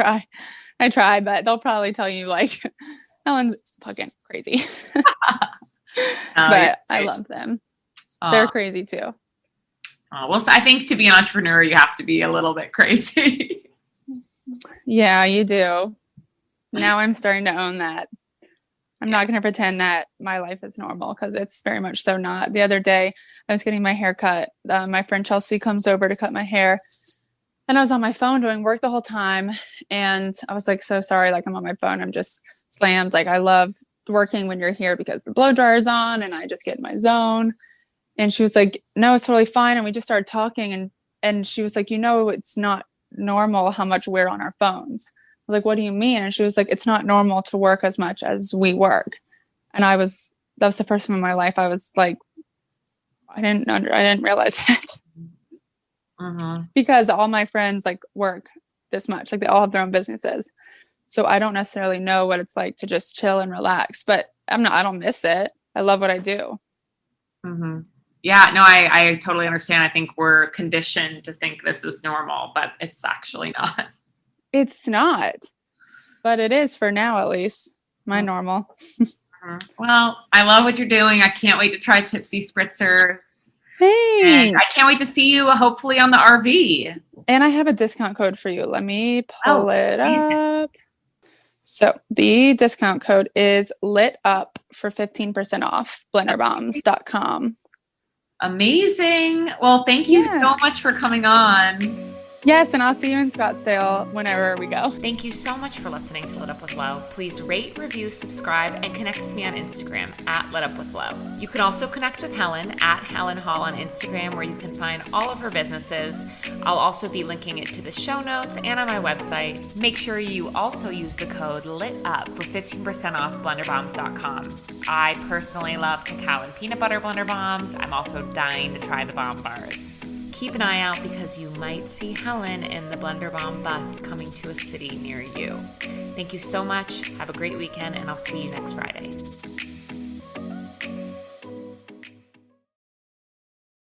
I try, but they'll probably tell you like, Helen's fucking crazy. But I love them. They're crazy too. Well, so I think to be an entrepreneur, you have to be a little bit crazy. Yeah, you do. Now I'm starting to own that. I'm not going to pretend that my life is normal because it's very much so not. The other day, I was getting my hair cut. My friend Chelsea comes over to cut my hair. And I was on my phone doing work the whole time. And I was like, so sorry, like I'm on my phone. I'm just slammed. Like I love working when you're here because the blow dryer is on and I just get in my zone. And she was like, no, it's totally fine. And we just started talking. And she was like, it's not normal how much we're on our phones. I was like, what do you mean? And she was like, it's not normal to work as much as we work. And that was the first time in my life I was like, I didn't realize that. Because all my friends like work this much, like they all have their own businesses. So I don't necessarily know what it's like to just chill and relax, but I don't miss it. I love what I do. Yeah, no, I totally understand. I think we're conditioned to think this is normal, but it's actually not. It's not, but it is for now, at least my normal. Well, I love what you're doing. I can't wait to try Tipsy Spritzer. Thanks. And I can't wait to see you hopefully on the RV. And I have a discount code for you. Let me pull it up. So the discount code is lit up for 15% off blenderbombs.com. Amazing. Well, thank you so much for coming on. Yes, and I'll see you in Scottsdale whenever we go. Thank you so much for listening to Lit Up with Lo. Please rate, review, subscribe, and connect with me on Instagram at Lit Up with Lo. You can also connect with Helen at Helen Hall on Instagram, where you can find all of her businesses. I'll also be linking it to the show notes and on my website. Make sure you also use the code LITUP for 15% off blenderbombs.com. I personally love cacao and peanut butter blender bombs. I'm also dying to try the bomb bars. Keep an eye out because you might see Helen in the Blender Bomb bus coming to a city near you. Thank you so much. Have a great weekend, and I'll see you next Friday.